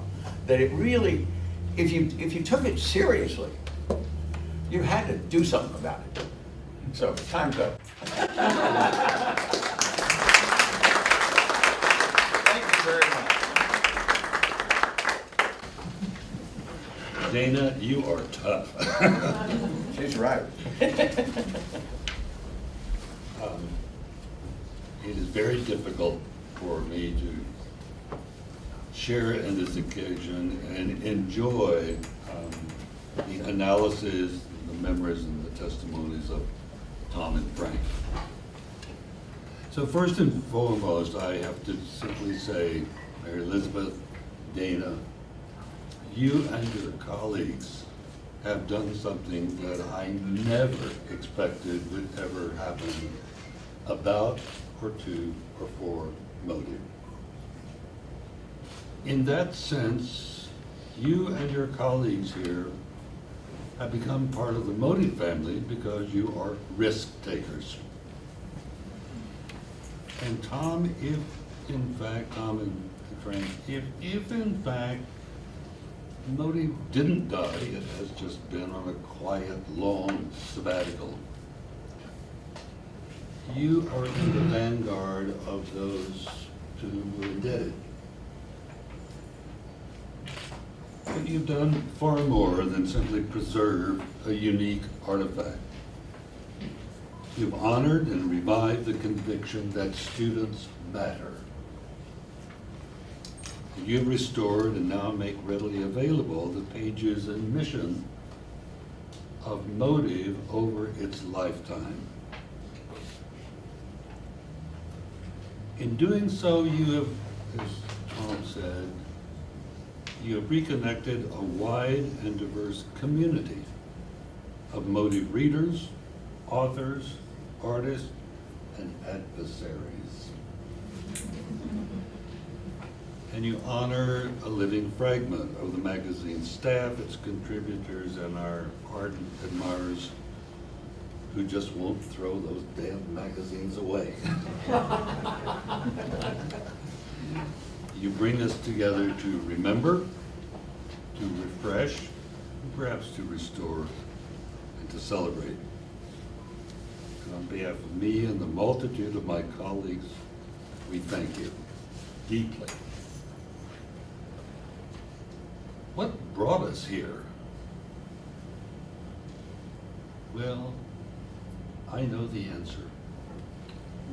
Speaker 13: That it really, if you took it seriously, you had to do something about it. So, time's up.
Speaker 2: Thank you very much.
Speaker 15: Dana, you are tough.
Speaker 13: She's right.
Speaker 15: It is very difficult for me to share in this occasion and enjoy the analysis, the memories, and the testimonies of Tom and Frank. So first and foremost, I have to simply say, Mary Elizabeth, Dana, you and your colleagues have done something that I never expected would ever happen about or to or for motive. In that sense, you and your colleagues here have become part of the motive family because you are risk takers. And Tom, if in fact, Tom and Frank, if in fact motive didn't die, it has just been on a quiet, long sabbatical, you are in the vanguard of those to whom we're indebted. But you've done far more than simply preserve a unique artifact. You've honored and revived the conviction that students matter. You've restored and now make readily available the pages and mission of motive over its lifetime. In doing so, you have, as Tom said, you have reconnected a wide and diverse community of motive readers, authors, artists, and adversaries. And you honor a living fragment of the magazine's staff, its contributors, and our ardent admirers who just won't throw those damn magazines away. You bring us together to remember, to refresh, and perhaps to restore, and to celebrate. And on behalf of me and the multitude of my colleagues, we thank you deeply. What brought us here? Well, I know the answer.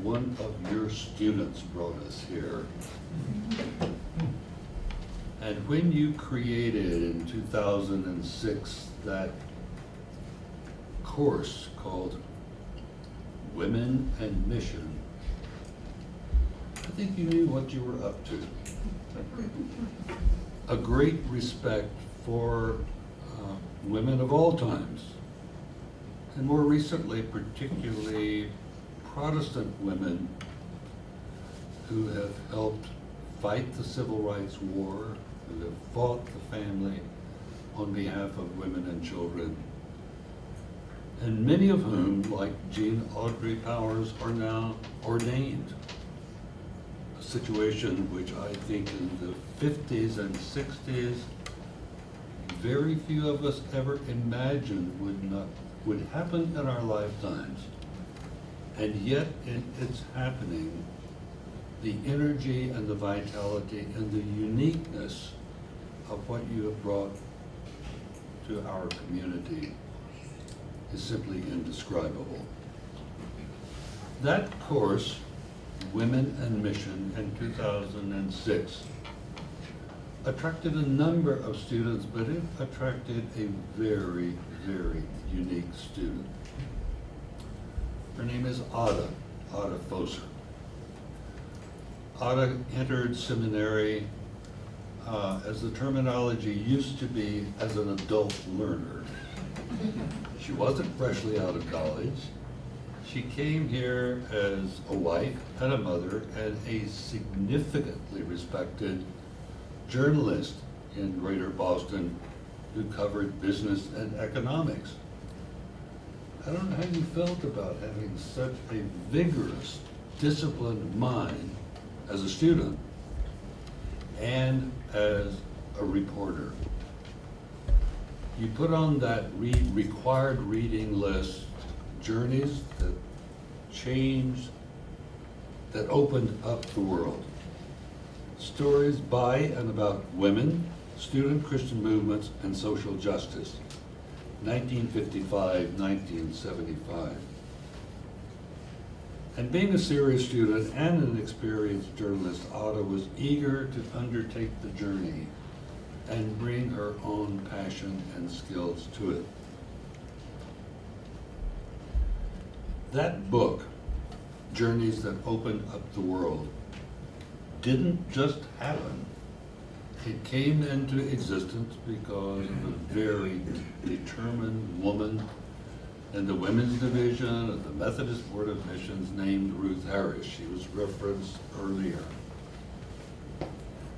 Speaker 15: One of your students brought us here. And when you created in 2006 that course called Women and Mission, I think you knew what you were up to. A great respect for women of all times, and more recently, particularly Protestant women who have helped fight the Civil Rights War, who have fought the family on behalf of women and children, and many of whom, like Jean Audrey Powers, are now ordained. A situation which I think in the 50s and 60s, very few of us ever imagined would happen in our lifetimes. And yet it's happening. The energy and the vitality and the uniqueness of what you have brought to our community is simply indescribable. That course, Women and Mission, in 2006, attracted a number of students, but it attracted a very, very unique student. Her name is Ada Foser. Ada entered seminary, as the terminology used to be, as an adult learner. She wasn't freshly out of college. She came here as a wife and a mother and a significantly respected journalist in Greater Boston who covered business and economics. I don't know how you felt about having such a vigorous, disciplined mind as a student and as a reporter. You put on that required reading list journeys that changed, that opened up the world. Stories by and about women, student Christian movements, and social justice. 1955, 1975. And being a serious student and an experienced journalist, Ada was eager to undertake the journey and bring her own passion and skills to it. That book, Journeys That Opened Up the World, didn't just happen. It came into existence because of a very determined woman in the women's division of the Methodist Board of Missions named Ruth Harris. She was referenced earlier.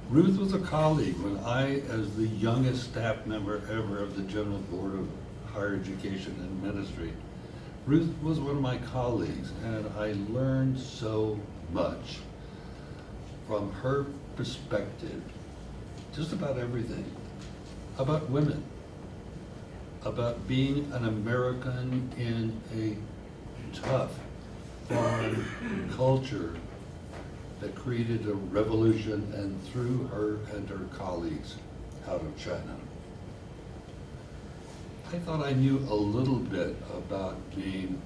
Speaker 15: Ruth was a colleague when I, as the youngest staff member ever of the General Board of Higher Education and Ministry, Ruth was one of my colleagues, and I learned so much from her perspective, just about everything, about women, about being an American in a tough foreign culture that created a revolution and threw her and her colleagues out of China. I thought I knew a little bit about being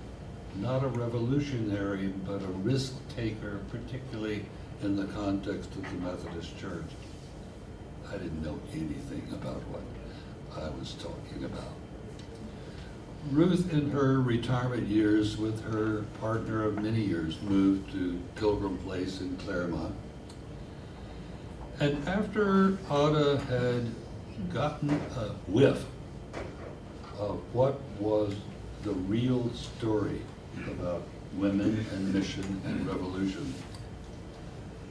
Speaker 15: not a revolutionary, but a risk taker, particularly in the context of the Methodist Church. I didn't know anything about what I was talking about. Ruth, in her retirement years with her partner of many years, moved to Pilgrim Place in Claremont. And after Ada had gotten a whiff of what was the real story about women and mission and revolution,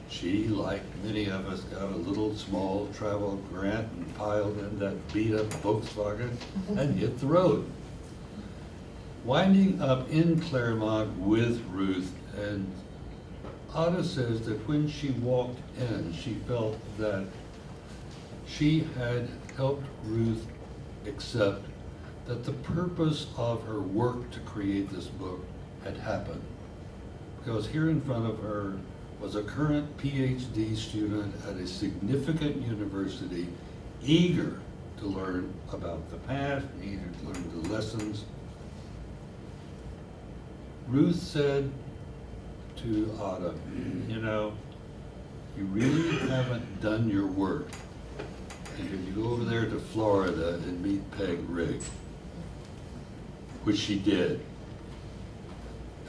Speaker 15: she, like many of us, got a little small travel grant and piled in that beat-up Volkswagen and hit the road. Winding up in Claremont with Ruth, and Ada says that when she walked in, she felt that she had helped Ruth accept that the purpose of her work to create this book had happened. Because here in front of her was a current PhD student at a significant university, eager to learn about the past, eager to learn the lessons. Ruth said to Ada, you know, you really haven't done your work. And if you go over there to Florida and meet Peg Rigg, which she did.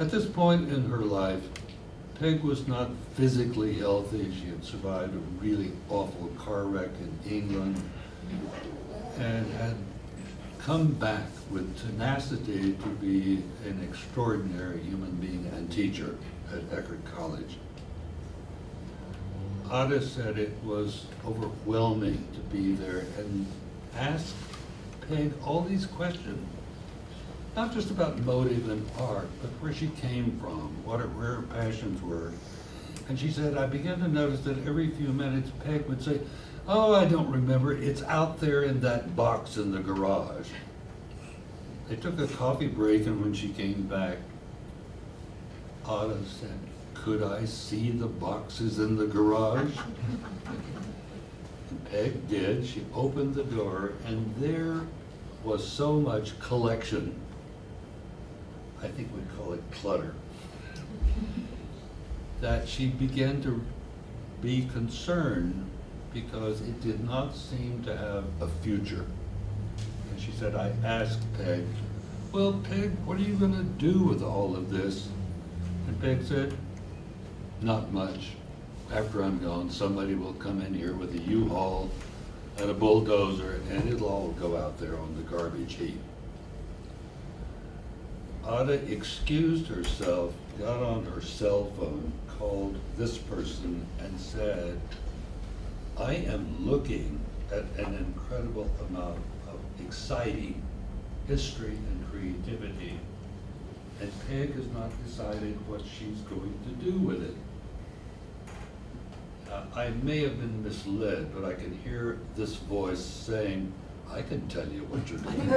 Speaker 15: At this point in her life, Peg was not physically healthy. She had survived a really awful car wreck in England and had come back with tenacity to be an extraordinary human being and teacher at Eckerd College. Ada said it was overwhelming to be there and ask Peg all these questions, not just about motive and art, but where she came from, where her passions were. And she said, I began to notice that every few minutes Peg would say, oh, I don't remember, it's out there in that box in the garage. They took a coffee break, and when she came back, Ada said, could I see the boxes in the garage? And Peg did. She opened the door, and there was so much collection. I think we'd call it clutter. That she began to be concerned because it did not seem to have a future. And she said, I asked Peg, well, Peg, what are you going to do with all of this? And Peg said, not much. After I'm gone, somebody will come in here with a U-Haul and a bulldozer, and it'll all go out there on the garbage heap. Ada excused herself, got on her cell phone, called this person and said, I am looking at an incredible amount of exciting history and creativity, and Peg has not decided what she's going to do with it. I may have been misled, but I can hear this voice saying, I can tell you what you're doing.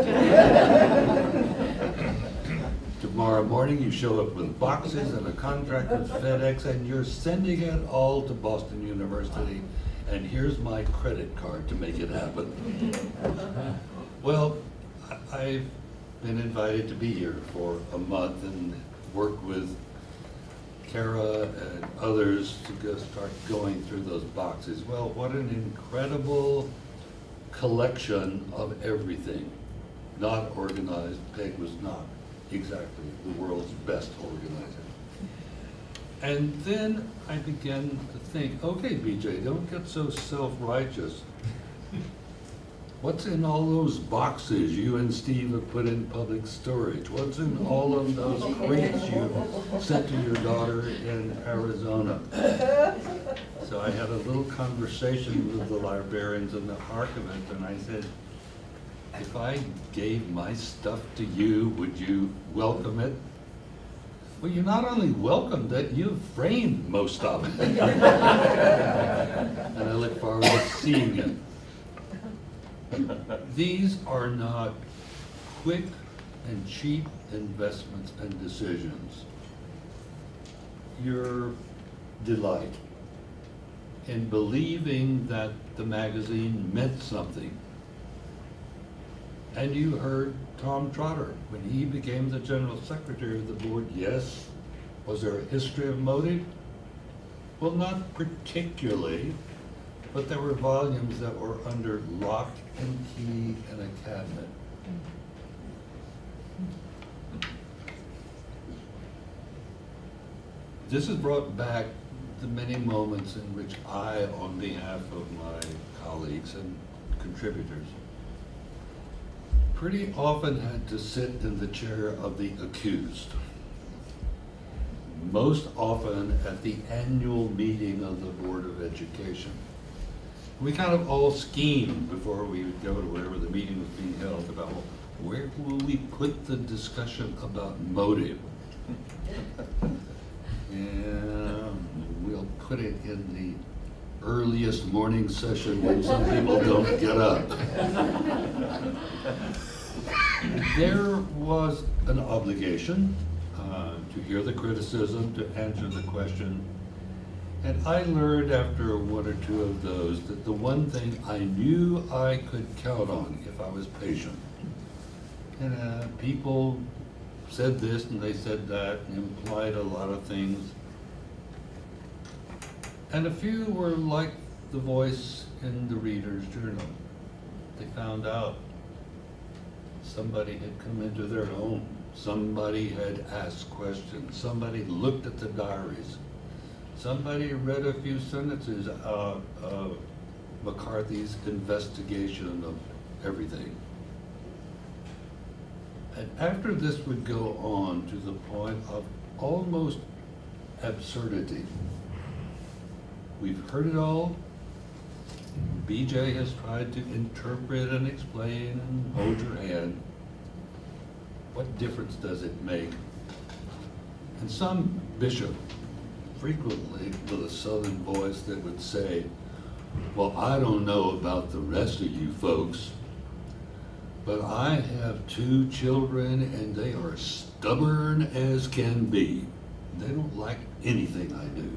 Speaker 15: Tomorrow morning you show up with boxes and a contract with FedEx and you're sending it all to Boston University, and here's my credit card to make it happen. Well, I've been invited to be here for a month and work with Kara and others to go start going through those boxes. Well, what an incredible collection of everything. Not organized. Peg was not exactly the world's best organizer. And then I began to think, okay, BJ, don't get so self-righteous. What's in all those boxes you and Steve have put in public storage? What's in all of those crates you sent to your daughter in Arizona? So I had a little conversation with the librarians and the archivists, and I said, if I gave my stuff to you, would you welcome it? Well, you not only welcomed it, you've framed most of it. And I look forward to seeing it. These are not quick and cheap investments and decisions. Your delight in believing that the magazine meant something. And you heard Tom Trotter, when he became the general secretary of the board, yes. Was there a history of motive? Well, not particularly, but there were volumes that were under lock and key in a cabinet. This has brought back the many moments in which I, on behalf of my colleagues and contributors, pretty often had to sit in the chair of the accused. Most often at the annual meeting of the Board of Education. We kind of all schemed before we would go to wherever the meeting was being held about, well, where will we put the discussion about motive? And we'll put it in the earliest morning session when some people don't get up. There was an obligation to hear the criticism, to answer the question. And I learned after one or two of those that the one thing I knew I could count on if I was patient. And people said this and they said that, and implied a lot of things. And a few were like the voice in the Reader's Journal. They found out somebody had come into their home. Somebody had asked questions. Somebody looked at the diaries. Somebody read a few sentences out of McCarthy's investigation of everything. And after this would go on to the point of almost absurdity. We've heard it all. BJ has tried to interpret and explain and hold your hand. What difference does it make? And some bishop, frequently with a southern voice, that would say, well, I don't know about the rest of you folks, but I have 2 children and they are stubborn as can be. They don't like anything I do.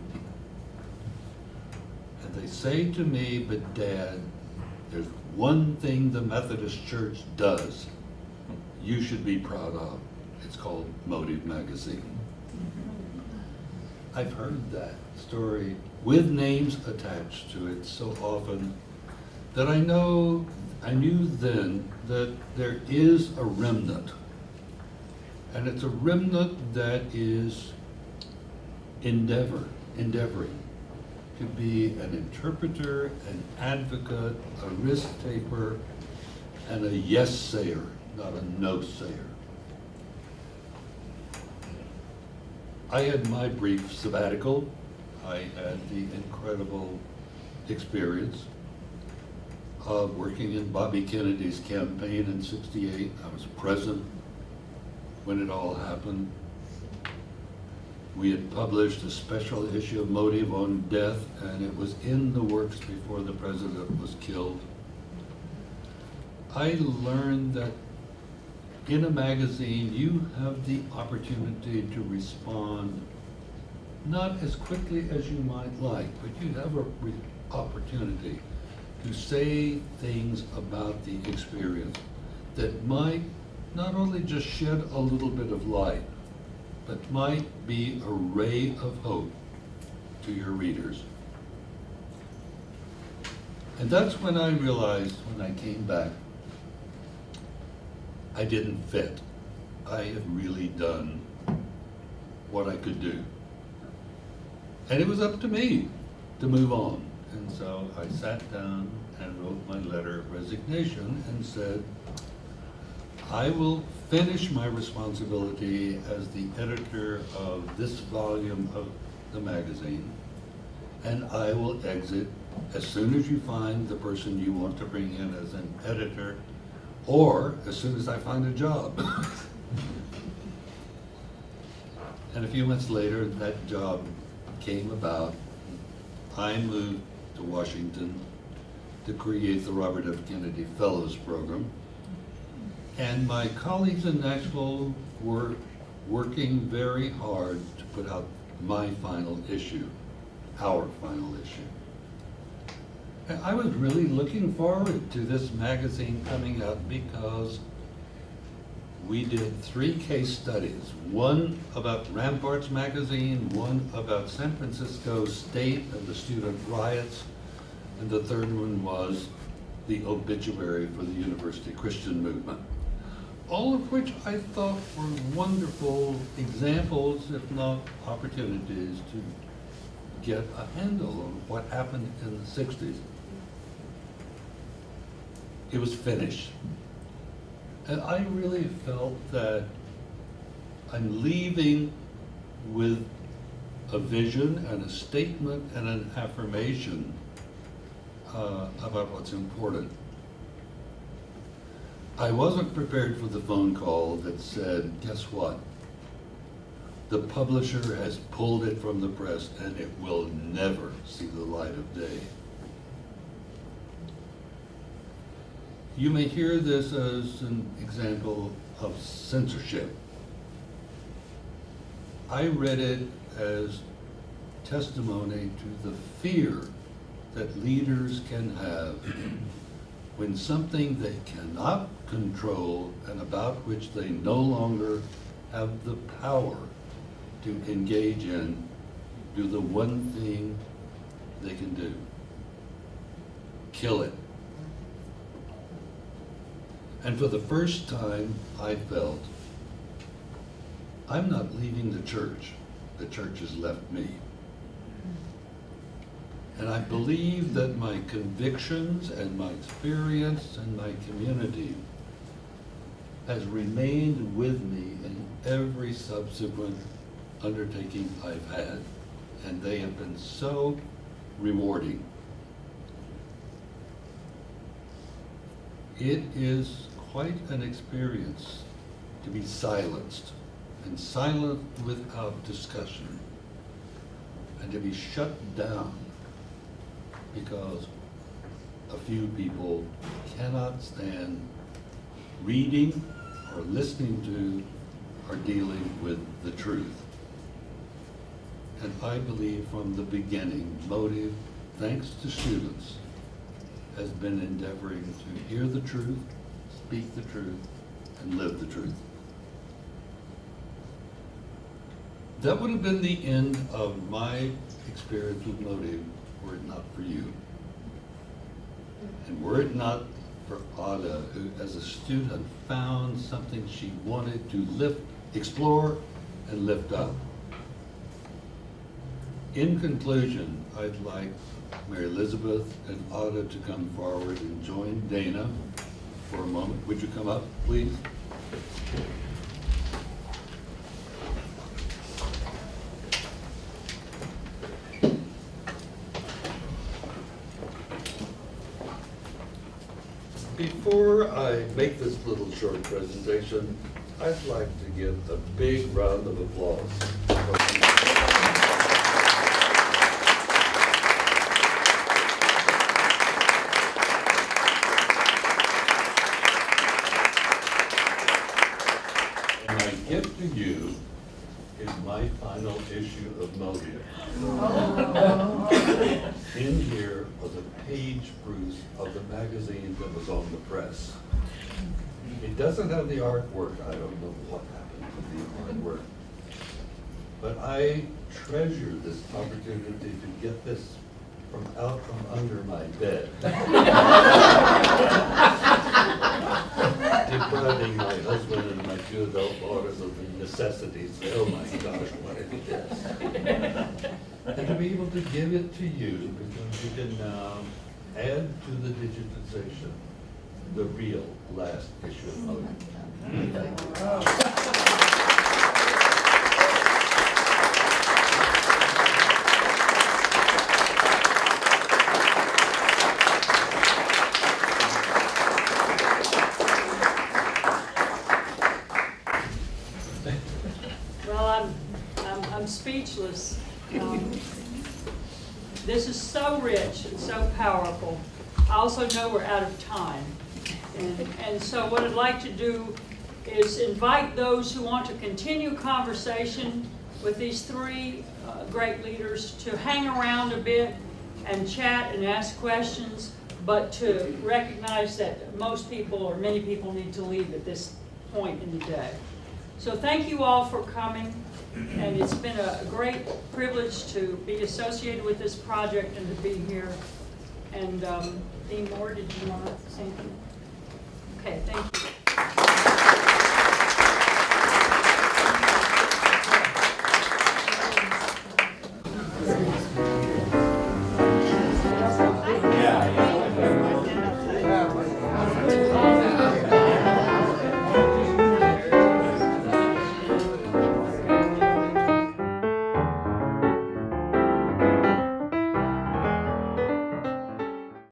Speaker 15: And they say to me, but Dad, there's one thing the Methodist Church does you should be proud of. It's called Motive Magazine. I've heard that story with names attached to it so often that I knew then that there is a remnant. And it's a remnant that is endeavoring to be an interpreter, an advocate, a risk-taker, and a yes-sayer, not a no-sayer. I had my brief sabbatical. I had the incredible experience of working in Bobby Kennedy's campaign in '68. I was present when it all happened. We had published a special issue of Motive on death, and it was in the works before the president was killed. I learned that in a magazine, you have the opportunity to respond not as quickly as you might like, but you have an opportunity to say things about the experience that might not only just shed a little bit of light, but might be a ray of hope to your readers. And that's when I realized, when I came back, I didn't fit. I had really done what I could do. And it was up to me to move on. And so I sat down and wrote my letter of resignation and said, I will finish my responsibility as the editor of this volume of the magazine, and I will exit as soon as you find the person you want to bring in as an editor, or as soon as I find a job. And a few months later, that job came about. I moved to Washington to create the Robert F. Kennedy Fellows Program. And my colleagues in Nashville were working very hard to put out my final issue, our final issue. And I was really looking forward to this magazine coming out because we did 3 case studies, one about Ramparts magazine, one about San Francisco State and the student riots, and the third one was the obituary for the University Christian movement. All of which I thought were wonderful examples, if not opportunities, to get a handle on what happened in the 60s. It was finished. And I really felt that I'm leaving with a vision and a statement and an affirmation about what's important. I wasn't prepared for the phone call that said, guess what? The publisher has pulled it from the press and it will never see the light of day. You may hear this as an example of censorship. I read it as testimony to the fear that leaders can have when something they cannot control and about which they no longer have the power to engage in, do the one thing they can do: kill it. And for the first time, I felt, I'm not leaving the church has left me. And I believe that my convictions and my experience and my community has remained with me in every subsequent undertaking I've had. And they have been so rewarding. It is quite an experience to be silenced, and silent without discussion, and to be shut down because a few people cannot stand reading or listening to or dealing with the truth. And I believe from the beginning, Motive, thanks to students, has been endeavoring to hear the truth, speak the truth, and live the truth. That would have been the end of my experience with Motive were it not for you. And were it not for Ada, who as a student found something she wanted to explore and lift up. In conclusion, I'd like Mary Elizabeth and Ada to come forward and join Dana for a moment. Would you come up, please? Before I make this little short presentation, I'd like to give a big round of applause. And my gift to you is my final issue of Motive. In here was a page proof of the magazine that was on the press. It doesn't have the artwork. I don't know what happened to the artwork. But I treasure this opportunity to get this from out from under my bed. Depriving my husband and my 2 adult daughters of the necessities. Oh my gosh, what it is. And to be able to give it to you because you can now add to the digitization the real last issue of Motive.
Speaker 12: Well, I'm speechless. This is so rich and so powerful. I also know we're out of time. And so what I'd like to do is invite those who want to continue conversation with these 3 great leaders to hang around a bit and chat and ask questions, but to recognize that most people or many people need to leave at this point in the day. So thank you all for coming, and it's been a great privilege to be associated with this project and to be here. And Dean Moore, did you want to say anything? Okay, thank you.